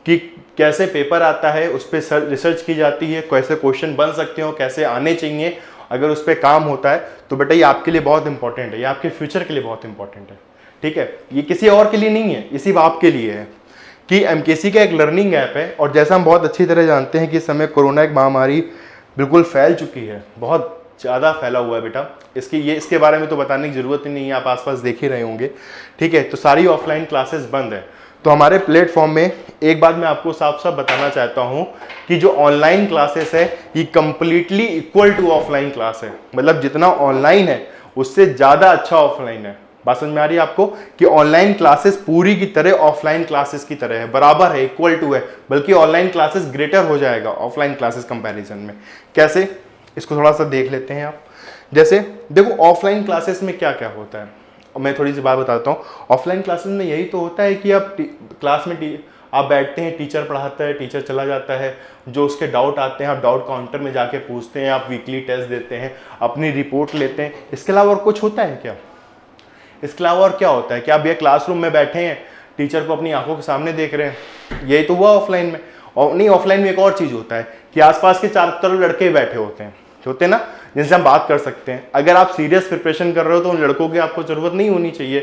कि कैसे पेपर आता है, उस पर रिसर्च की जाती है, कैसे क्वेश्चन बन सकते हो, कैसे आने चाहिए, अगर उस पर काम होता है तो बेटा ये आपके लिए बहुत इंपॉर्टेंट है, ये आपके फ्यूचर के लिए बहुत इंपॉर्टेंट है, ठीक है? ये किसी और के लिए नहीं है, ये सिर्फ आपके लिए है कि एमकेसी का एक लर्निंग ऐप है। और जैसा हम बहुत अच्छी तरह जानते हैं कि इस समय कोरोना एक महामारी बिल्कुल फैल चुकी है, बहुत ज़्यादा फैला हुआ है बेटा, इसके बारे में तो बताने की ज़रूरत ही नहीं है, आप आसपास देख ही रहे होंगे, ठीक है? तो सारी ऑफलाइन क्लासेस बंद है। तो हमारे प्लेटफॉर्म में एक बात मैं आपको साफ साफ बताना चाहता हूं कि जो ऑनलाइन क्लासेस है ये completely equal to offline class है, मतलब जितना ऑनलाइन है उससे ज़्यादा अच्छा ऑफलाइन है। बात समझ में आ रही है आपको कि ऑनलाइन क्लासेस पूरी की तरह ऑफलाइन क्लासेस की तरह है, बराबर है, इक्वल टू है, बल्कि ऑनलाइन क्लासेस ग्रेटर हो जाएगा ऑफलाइन क्लासेस कंपैरिजन में। कैसे? इसको थोड़ा सा देख लेते हैं आप। जैसे देखो ऑफलाइन क्लासेस में क्या क्या होता है, और मैं थोड़ी सी बात बताता हूँ। ऑफलाइन क्लासेस में यही तो होता है कि आप क्लास में आप बैठते हैं, टीचर पढ़ाता है, टीचर चला जाता है, जो उसके डाउट आते हैं आप डाउट काउंटर में जाके पूछते हैं, आप वीकली टेस्ट देते हैं, अपनी रिपोर्ट लेते हैं। इसके अलावा और कुछ होता है क्या? इसके अलावा और क्या होता है कि आप ये क्लासरूम में बैठे हैं, टीचर को अपनी आंखों के सामने देख रहे हैं, यही तो हुआ ऑफलाइन में। और नहीं, ऑफलाइन में एक और चीज़ होता है कि आसपास के चारों तरफ लड़के बैठे होते हैं ना, जिनसे हम बात कर सकते हैं। अगर आप सीरियस प्रिपरेशन कर रहे हो तो उन लड़कों की आपको जरूरत नहीं होनी चाहिए।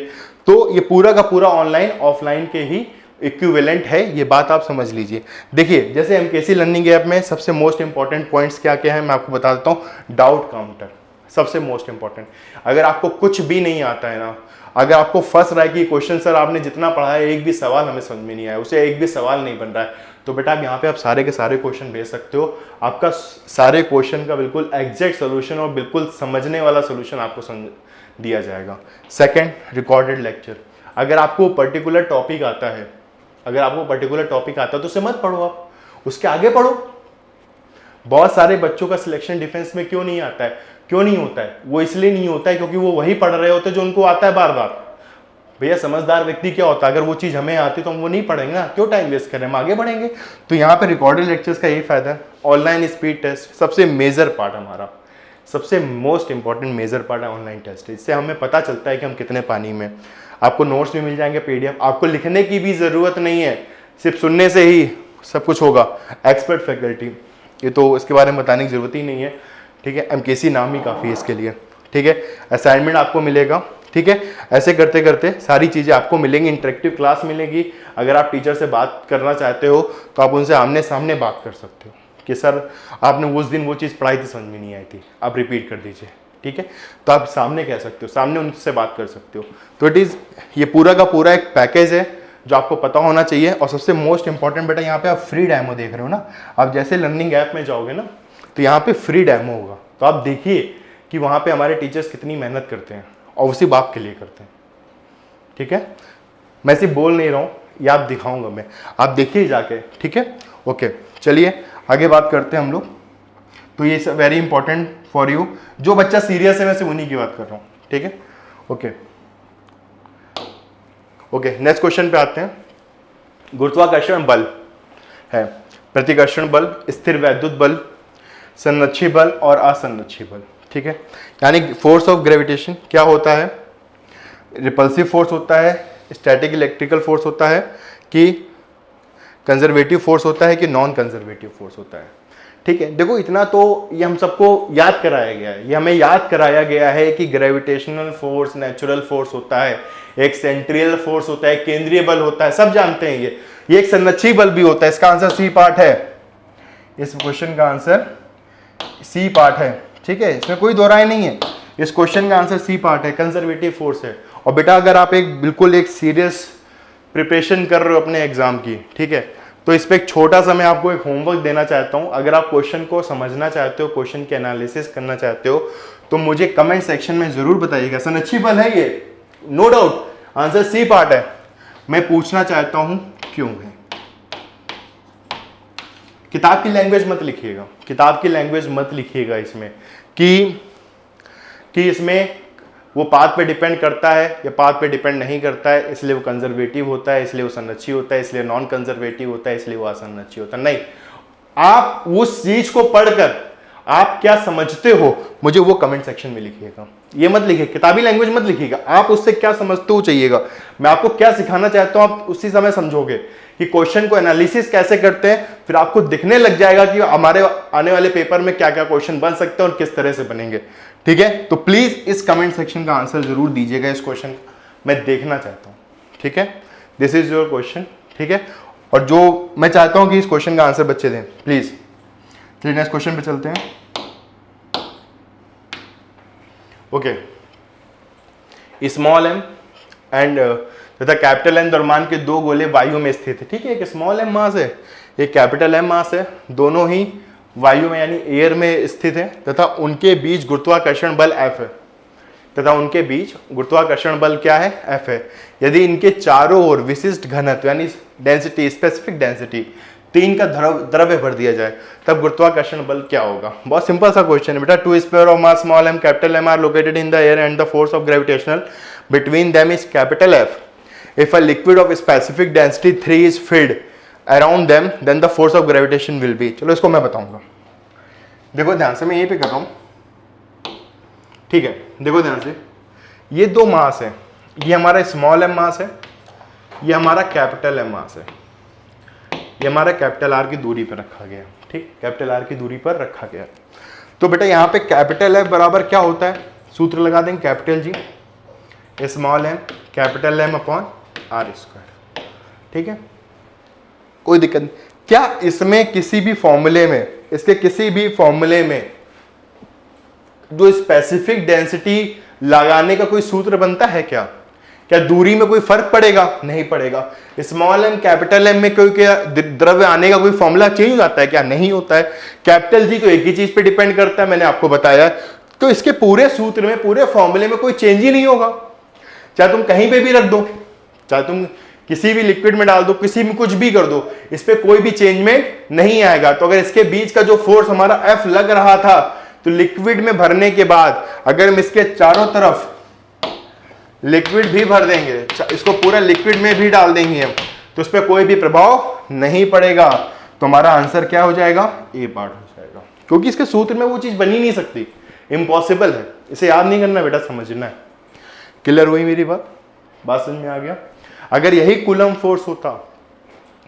तो ये पूरा का पूरा ऑनलाइन ऑफलाइन के ही इक्विवेलेंट है, ये बात आप समझ लीजिए। देखिए जैसे एमकेसी लर्निंग ऐप में सबसे मोस्ट इंपॉर्टेंट पॉइंट्स क्या क्या है मैं आपको बता देता हूँ। डाउट काउंटर सबसे मोस्ट इंपॉर्टेंट। अगर आपको कुछ भी नहीं आता है ना, अगर आपको फंस रहा है कि क्वेश्चन सर आपने जितना पढ़ा है एक भी सवाल हमें समझ में नहीं आया, उसे एक भी सवाल नहीं बन रहा है, तो बेटा आप यहाँ पे आप सारे के सारे क्वेश्चन भेज सकते हो। आपका सारे क्वेश्चन का बिल्कुल एग्जैक्ट सोल्यूशन और बिल्कुल समझने वाला सोल्यूशन आपको दिया जाएगा। Second, recorded lecture. अगर आपको पर्टिकुलर टॉपिक आता है, तो उसे मत पढ़ो, आप उसके आगे पढ़ो। बहुत सारे बच्चों का सिलेक्शन डिफेंस में क्यों नहीं आता है, क्यों नहीं होता है? वो इसलिए नहीं होता है क्योंकि वो वही पढ़ रहे होते जो उनको आता है बार बार। भैया समझदार व्यक्ति क्या होता है, अगर वो चीज़ हमें आती तो हम वो नहीं पढ़ेंगे ना, क्यों टाइम वेस्ट करें, हम आगे बढ़ेंगे। तो यहाँ पे रिकॉर्डेड लेक्चर्स का यही फायदा है। ऑनलाइन स्पीड टेस्ट सबसे मेजर पार्ट हमारा, सबसे मोस्ट इंपॉर्टेंट मेजर पार्ट है ऑनलाइन टेस्ट। इससे हमें पता चलता है कि हम कितने पानी में। आपको नोट्स भी मिल जाएंगे PDF, आपको लिखने की भी ज़रूरत नहीं है, सिर्फ सुनने से ही सब कुछ होगा। एक्सपर्ट फैकल्टी, ये तो इसके बारे में बताने की ज़रूरत ही नहीं है, ठीक है? एमकेसी नाम ही काफ़ी है इसके लिए, ठीक है? असाइनमेंट आपको मिलेगा, ठीक है? ऐसे करते करते सारी चीज़ें आपको मिलेंगी। इंटरेक्टिव क्लास मिलेगी। अगर आप टीचर से बात करना चाहते हो तो आप उनसे आमने सामने बात कर सकते हो कि सर आपने उस दिन वो चीज़ पढ़ाई थी, समझ में नहीं आई थी, आप रिपीट कर दीजिए, ठीक है? तो आप सामने कह सकते हो, सामने उनसे बात कर सकते हो। तो ये पूरा का पूरा एक पैकेज है जो आपको पता होना चाहिए। और सबसे मोस्ट इंपॉर्टेंट बेटा, यहाँ पे आप फ्री डेमो देख रहे हो ना, आप जैसे लर्निंग ऐप में जाओगे ना तो यहाँ पे फ्री डेमो होगा, तो आप देखिए कि वहाँ पे हमारे टीचर्स कितनी मेहनत करते हैं और उसी बात के लिए करते हैं, ठीक है? मैं सिर्फ बोल नहीं रहा हूँ, ये आप दिखाऊंगा मैं, आप देखिए जाके, ठीक है? ओके, चलिए आगे बात करते हैं हम लोग। तो ये सब वेरी इंपॉर्टेंट फॉर यू, जो बच्चा सीरियस है मैं सिर्फ उन्हीं की बात कर रहा हूँ, ठीक है? ओके, नेक्स्ट क्वेश्चन पे आते हैं। गुरुत्वाकर्षण बल है, प्रतिकर्षण बल, स्थिर वैद्युत बल, संरक्षी बल और असंरक्षी बल, ठीक है? यानी फोर्स ऑफ ग्रेविटेशन क्या होता है, रिपल्सिव फोर्स होता है, स्टैटिक इलेक्ट्रिकल फोर्स होता है, कि कंजर्वेटिव फोर्स होता है, कि नॉन कंजर्वेटिव फोर्स होता है, ठीक है? देखो इतना तो ये हम सबको याद कराया गया है, ये हमें याद कराया गया है कि ग्रेविटेशनल फोर्स नेचुरल फोर्स होता है, एक सेंट्रियल फोर्स होता है, केंद्रीय बल होता है, सब जानते हैं ये एक संरक्षी बल भी होता है। इसका आंसर सी पार्ट है, इस क्वेश्चन का आंसर सी पार्ट है, ठीक है? इसमें कोई दो राय नहीं है, इस क्वेश्चन का आंसर सी पार्ट है, कंजर्वेटिव फोर्स है। और बेटा अगर आप बिल्कुल एक सीरियस प्रिपरेशन कर रहे हो अपने एग्जाम की, ठीक है, तो इस पे एक छोटा सा मैं आपको एक होमवर्क देना चाहता हूं। अगर आप क्वेश्चन को समझना चाहते हो, क्वेश्चन के एनालिसिस करना चाहते हो, तो मुझे कमेंट सेक्शन में जरूर बताइएगा। सनअचीबल है ये, no doubt, answer C part है। मैं पूछना चाहता हूं क्यों है। किताब की लैंग्वेज मत लिखिएगा, किताब की लैंग्वेज मत लिखिएगा इसमें कि इसमें वो पाथ पे डिपेंड करता है या पाथ पे डिपेंड नहीं करता है, इसलिए वो कंजर्वेटिव होता है, इसलिए वो संरक्षी होता है, इसलिए नॉन कंजर्वेटिव होता है, इसलिए वो असंरक्षी होता है। नहीं, आप उस चीज को पढ़कर आप क्या समझते हो मुझे वो कमेंट सेक्शन में लिखिएगा। ये मत लिखिए, किताबी लैंग्वेज मत लिखिएगा, आप उससे क्या समझते हो चाहिएगा, मैं आपको क्या सिखाना चाहता हूं आप उसी समय समझोगे कि क्वेश्चन को एनालिसिस कैसे करते हैं। फिर आपको दिखने लग जाएगा कि हमारे आने वाले पेपर में क्या क्या क्वेश्चन बन सकते हैं और किस तरह से बनेंगे। ठीक है, तो प्लीज इस कमेंट सेक्शन का आंसर जरूर दीजिएगा, इस क्वेश्चन का मैं देखना चाहता हूं। ठीक है, दिस इज योर क्वेश्चन। ठीक है, और जो मैं चाहता हूं कि इस क्वेश्चन का आंसर बच्चे दें प्लीज। चलिए नेक्स्ट क्वेश्चन पे चलते हैं। ओके, स्मॉल एम एंड तथा कैपिटल एम दरम्यान के दो गोले वायु में स्थित है। ठीक है, एक स्मॉल एम मास है, एक कैपिटल एम मास है, दोनों ही वायु में यानी एयर में स्थित है तथा उनके बीच गुरुत्वाकर्षण बल F है। तथा उनके बीच गुरुत्वाकर्षण बल क्या है? F है। यदि इनके चारों ओर विशिष्ट घनत्व यानी डेंसिटी, स्पेसिफिक डेंसिटी 3 का द्रव्य भर दिया जाए तब गुरुत्वाकर्षण बल क्या होगा? बहुत सिंपल सा क्वेश्चन है बेटा। 2 square of mass small m capital M are located in the air and the force of gravitational between them is capital F. If a liquid of specific density 3 is filled around them, then the force of gravitation will be. चलो इसको मैं बताऊंगा, देखो ध्यान से, मैं यहीं पे कर रहा हूं। ठीक है, देखो ध्यान से, ये दो मास है, ये हमारा स्मॉल m मास है, ये हमारा कैपिटल M मास है, ये हमारा कैपिटल R की दूरी पर रखा गया। ठीक, कैपिटल R की दूरी पर रखा गया। तो बेटा यहाँ पे कैपिटल F बराबर क्या होता है? सूत्र लगा देंगे, capital G small m capital M upon R square. ठीक है, कोई दिक्कत नहीं। क्या इसमें किसी भी फॉर्मूले में, इसके किसी भी फॉर्मूले में जो स्पेसिफिक डेंसिटी लगाने का कोई सूत्र बनता है क्या? क्या दूरी में कोई फर्क पड़ेगा? नहीं पड़ेगा। स्मॉल m कैपिटल M में कोई क्या द्रव्य आने का कोई फॉर्मूला चेंज हो जाता है क्या? नहीं होता है। कैपिटल G तो एक ही चीज पे डिपेंड करता है, मैंने आपको बताया। तो इसके पूरे सूत्र में, पूरे फॉर्मूले में कोई चेंज ही नहीं होगा, चाहे तुम कहीं पे भी रख दो, चाहे तुम किसी भी लिक्विड में डाल दो, किसी में कुछ भी कर दो, इस पे कोई भी चेंजमेंट नहीं आएगा। तो अगर इसके बीच का जो फोर्स हमारा F लग रहा था, तो लिक्विड में भरने के बाद अगर हम इसके चारों तरफ लिक्विड भी भर देंगे, इसको पूरा लिक्विड में भी डाल देंगे हम, तो इस पर कोई भी प्रभाव नहीं पड़ेगा। तो हमारा आंसर क्या हो जाएगा? ए पार्ट हो जाएगा, क्योंकि इसके सूत्र में वो चीज बनी नहीं सकती, इम्पॉसिबल है। इसे याद नहीं करना बेटा, समझना है। क्लियर हुई मेरी बात? बात समझ में आ गया? अगर यही कूलम फोर्स होता,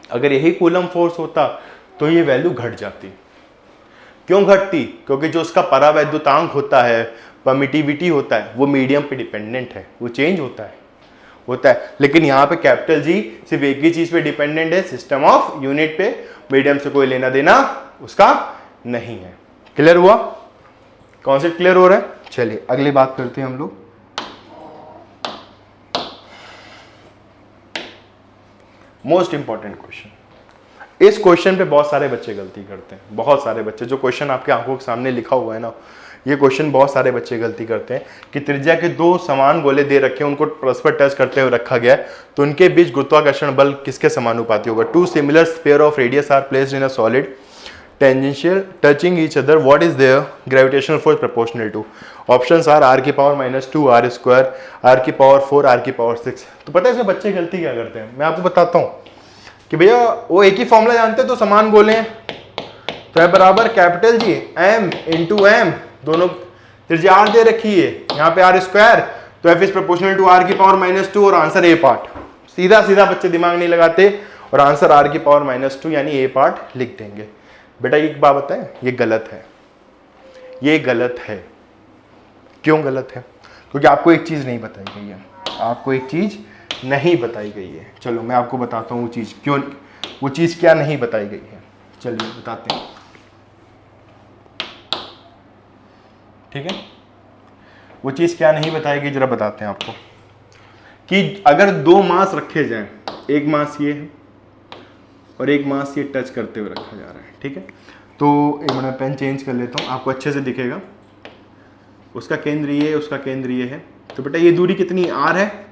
अगर यही कूलम फोर्स होता तो ये वैल्यू घट जाती। क्यों घटती? क्योंकि जो उसका परावैद्युतांक होता है, परमिटिविटी होता है, वो मीडियम पे डिपेंडेंट है, वो चेंज होता है। लेकिन यहाँ पे कैपिटल जी सिर्फ एक ही चीज पे डिपेंडेंट है, सिस्टम ऑफ यूनिट पे, मीडियम से कोई लेना देना उसका नहीं है। क्लियर हुआ? कॉन्सेप्ट क्लियर हो रहा है? चलिए अगली बात करते हैं हम लोग। Most important question. इस क्वेश्चन पे बहुत सारे बच्चे गलती करते हैं, बहुत सारे बच्चे। जो क्वेश्चन आपके आंखों के सामने लिखा हुआ है ना, ये क्वेश्चन बहुत सारे बच्चे गलती करते हैं कि त्रिज्या के दो समान गोले दे रखे हैं, उनको परस्पर टच करते हुए रखा गया है, तो उनके बीच गुरुत्वाकर्षण बल किसके समानुपाती होगा? 2 similar pair of radius are placed in a solid tangential touching each other, what is there gravitational force proportional to? Options are r की पावर -2 r स्क्वायर, r की पावर 4, r की पावर 6। तो पता है इसमें बच्चे गलती क्या करते हैं? मैं आपको बताता हूँ कि भैया वो एक ही फॉर्मूला जानते हैं, तो समान गोले हैं, तो है बराबर capital G m into m, दोनों त्रिज्या r दे रखी है, यहाँ पे r स्क्वायर, तो f is proportional to r की पावर -2 और आंसर a पार्ट। सीधा सीधा बच्चे दिमाग नहीं लगाते और आंसर r की पावर -2 यानी a पार्ट लिख देंगे। बेटा एक बात बताएं, ये गलत है, ये गलत है। क्यों गलत है? क्योंकि आपको एक चीज नहीं बताई गई है, आपको एक चीज नहीं बताई गई है। चलो मैं आपको बताता हूँ वो चीज क्यों, वो चीज क्या नहीं बताई गई है। चलिए बताते हैं। ठीक है, वो चीज क्या नहीं बताई गई जरा बताते हैं आपको। कि अगर दो मास रखे जाएं, एक मास ये है और एक मास ये टच करते हुए रखा जा रहा है, ठीक है। तो एक मिनट में पेन चेंज कर लेता हूँ, आपको अच्छे से दिखेगा। उसका केंद्र ये है, उसका केंद्र ये है। तो बेटा ये दूरी कितनी r है,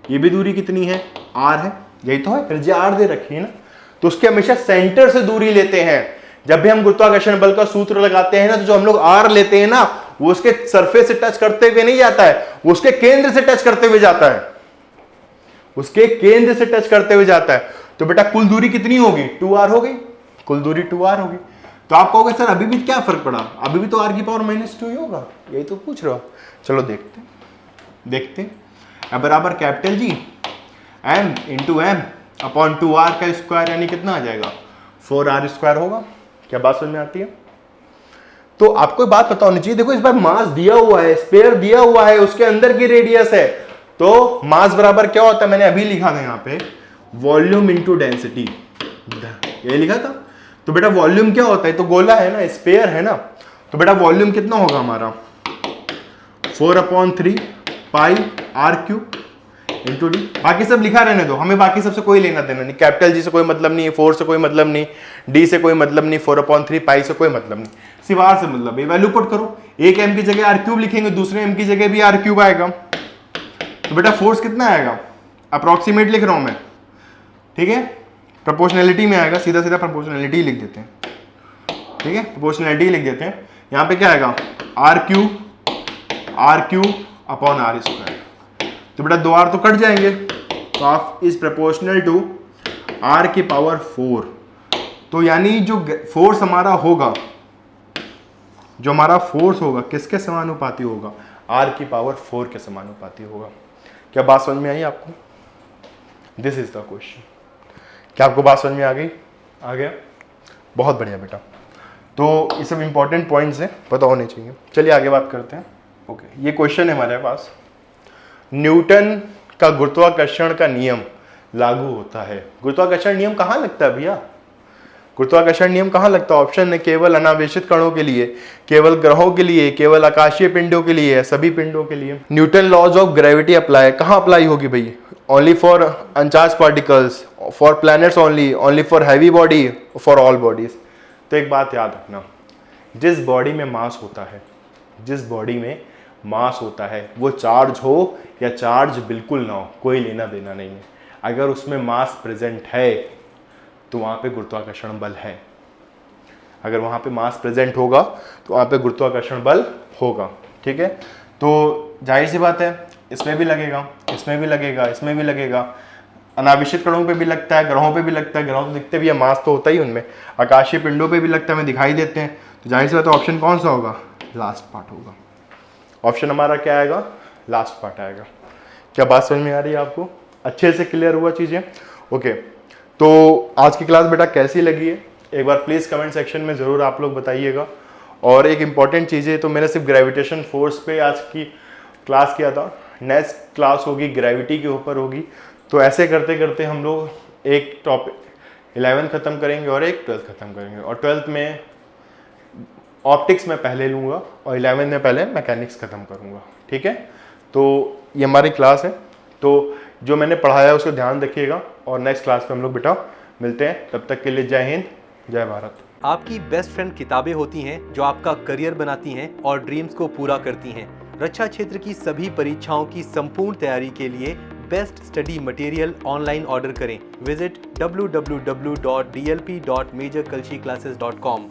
ये भी दूरी कितनी है r है, यही तो है, त्रिज्या r दे रखी है ना। तो उसके हमेशा सेंटर से दूरी लेते हैं। जब भी हम गुरुत्वाकर्षण बल का सूत्र लगाते हैं ना, तो जो हम लोग r लेते हैं ना, वो उसके सरफेस से टच करते हुए नहीं जाता है, वो उसके केंद्र से टच करते हुए जाता है, उसके केंद्र से टच करते हुए जाता है। तो बेटा कुल दूरी कितनी होगी, 2r हो गई, कुल दूरी 2r होगी। तो आप कहोगे सर अभी भी क्या फर्क पड़ा, अभी भी तो r की पावर -2 ही होगा, यही तो पूछ रहे हो। चलो देखते हैं। अब बराबर capital G m into m upon 2r का स्क्वायर, यानी कितना आ जाएगा, 4r स्क्वायर होगा। क्या बात समझ में आती है। तो आपको एक बात पता होनी चाहिए, देखो इस बार मास दिया हुआ है, स्पेयर दिया हुआ है, उसके अंदर की रेडियस है, तो मास बराबर क्या होता है, मैंने अभी लिखा था यहाँ पे, वॉल्यूम इंटू डेंसिटी, ये लिखा था। तो बेटा वॉल्यूम क्या होता है, तो गोला है ना, स्पेयर है ना, तो बेटा वॉल्यूम कितना होगा हमारा, 4/3 पाई r³ इंटू डी। बाकी सब लिखा रहने दो, हमें बाकी सबसे कोई लेना देना नहीं, कैपिटल G से कोई मतलब नहीं, 4 से कोई मतलब नहीं, D से कोई मतलब नहीं, 4/3 पाई से कोई मतलब नहीं, सिर्फ r से मतलब है। वैल्यू पुट करो, एक m की जगह r³ लिखेंगे, दूसरे m की जगह भी r³ आएगा। तो बेटा फोर्स कितना आएगा, अप्रोक्सीमेट लिख रहा हूं मैं, ठीक है, प्रोपोर्शनैलिटी में आएगा, सीधा सीधा प्रोपोर्शनैलिटी लिख देते हैं, ठीक है, प्रोपोर्शनैलिटी लिख देते हैं। यहाँ पे क्या आएगा, r³ अपॉन r²। तो बेटा 2r तो कट जाएंगे, तो of is proportional to r की पावर 4। तो यानी जो फोर्स हमारा होगा, जो हमारा फोर्स होगा किसके समानुपाती होगा, r की पावर 4 के समानुपाती होगा। क्या बात समझ में आई आपको, दिस इज द क्वेश्चन। क्या आपको बात समझ में आ गई, आ गया, बहुत बढ़िया बेटा। तो ये सब इंपॉर्टेंट पॉइंट्स हैं, पता होने चाहिए। चलिए आगे बात करते हैं। ओके, ये क्वेश्चन है हमारे पास, न्यूटन का गुरुत्वाकर्षण का नियम लागू होता है। गुरुत्वाकर्षण नियम कहाँ लगता है भैया, गुरुत्वाकर्षण नियम कहाँ लगता है, ऑप्शन है केवल अनावेशित कणों के लिए, केवल ग्रहों के लिए, केवल आकाशीय पिंडों के लिए, सभी पिंडों के लिए। Newton laws of gravity apply कहाँ अप्लाई होगी भाई, only for uncharged particles, for planets only for heavy body, for all bodies. तो एक बात याद रखना, जिस बॉडी में मास होता है, जिस बॉडी में मास होता है, वो चार्ज हो या चार्ज बिल्कुल ना हो, कोई लेना देना नहीं है। अगर उसमें मास प्रेजेंट है तो वहाँ पे गुरुत्वाकर्षण बल है, अगर वहाँ पे मास प्रेजेंट होगा तो वहाँ पे गुरुत्वाकर्षण बल होगा, ठीक है। तो जाहिर सी बात है, इसमें भी लगेगा, इसमें भी लगेगा, इसमें भी लगेगा, अनाविष्ट कणों पे भी लगता है, ग्रहों पे भी लगता है, ग्रहों तो दिखते भी है, मास तो होता ही उनमें, आकाशीय पिंडों पे भी लगता है, हमें दिखाई देते हैं। तो जाहिर सी बात है ऑप्शन कौन सा होगा, लास्ट पार्ट होगा। ऑप्शन हमारा क्या आएगा, लास्ट पार्ट आएगा। क्या बात समझ में आ रही है आपको, अच्छे से क्लियर हुआ चीज़ें। ओके, तो आज की क्लास बेटा कैसी लगी है, एक बार प्लीज़ कमेंट सेक्शन में ज़रूर आप लोग बताइएगा। और एक इम्पॉर्टेंट चीज़ है, तो मैंने सिर्फ ग्रेविटेशन फोर्स पे आज की क्लास किया था, नेक्स्ट क्लास होगी ग्रेविटी के ऊपर होगी। तो ऐसे करते करते हम लोग एक टॉपिक 11 ख़त्म करेंगे और एक 12th ख़त्म करेंगे, और 12th में ऑप्टिक्स में पहले लूँगा और 11 में पहले मैकेनिक्स ख़त्म करूँगा, ठीक है। तो ये हमारी क्लास है, तो जो मैंने पढ़ाया है उसको ध्यान रखिएगा, और नेक्स्ट क्लास में हम लोग बेटा मिलते हैं। तब तक के लिए जय हिंद, जय भारत। आपकी बेस्ट फ्रेंड किताबें होती हैं जो आपका करियर बनाती हैं और ड्रीम्स को पूरा करती हैं। रक्षा क्षेत्र की सभी परीक्षाओं की संपूर्ण तैयारी के लिए best study material online order करें। Visit www.dlp.majorkulshiclasses.com।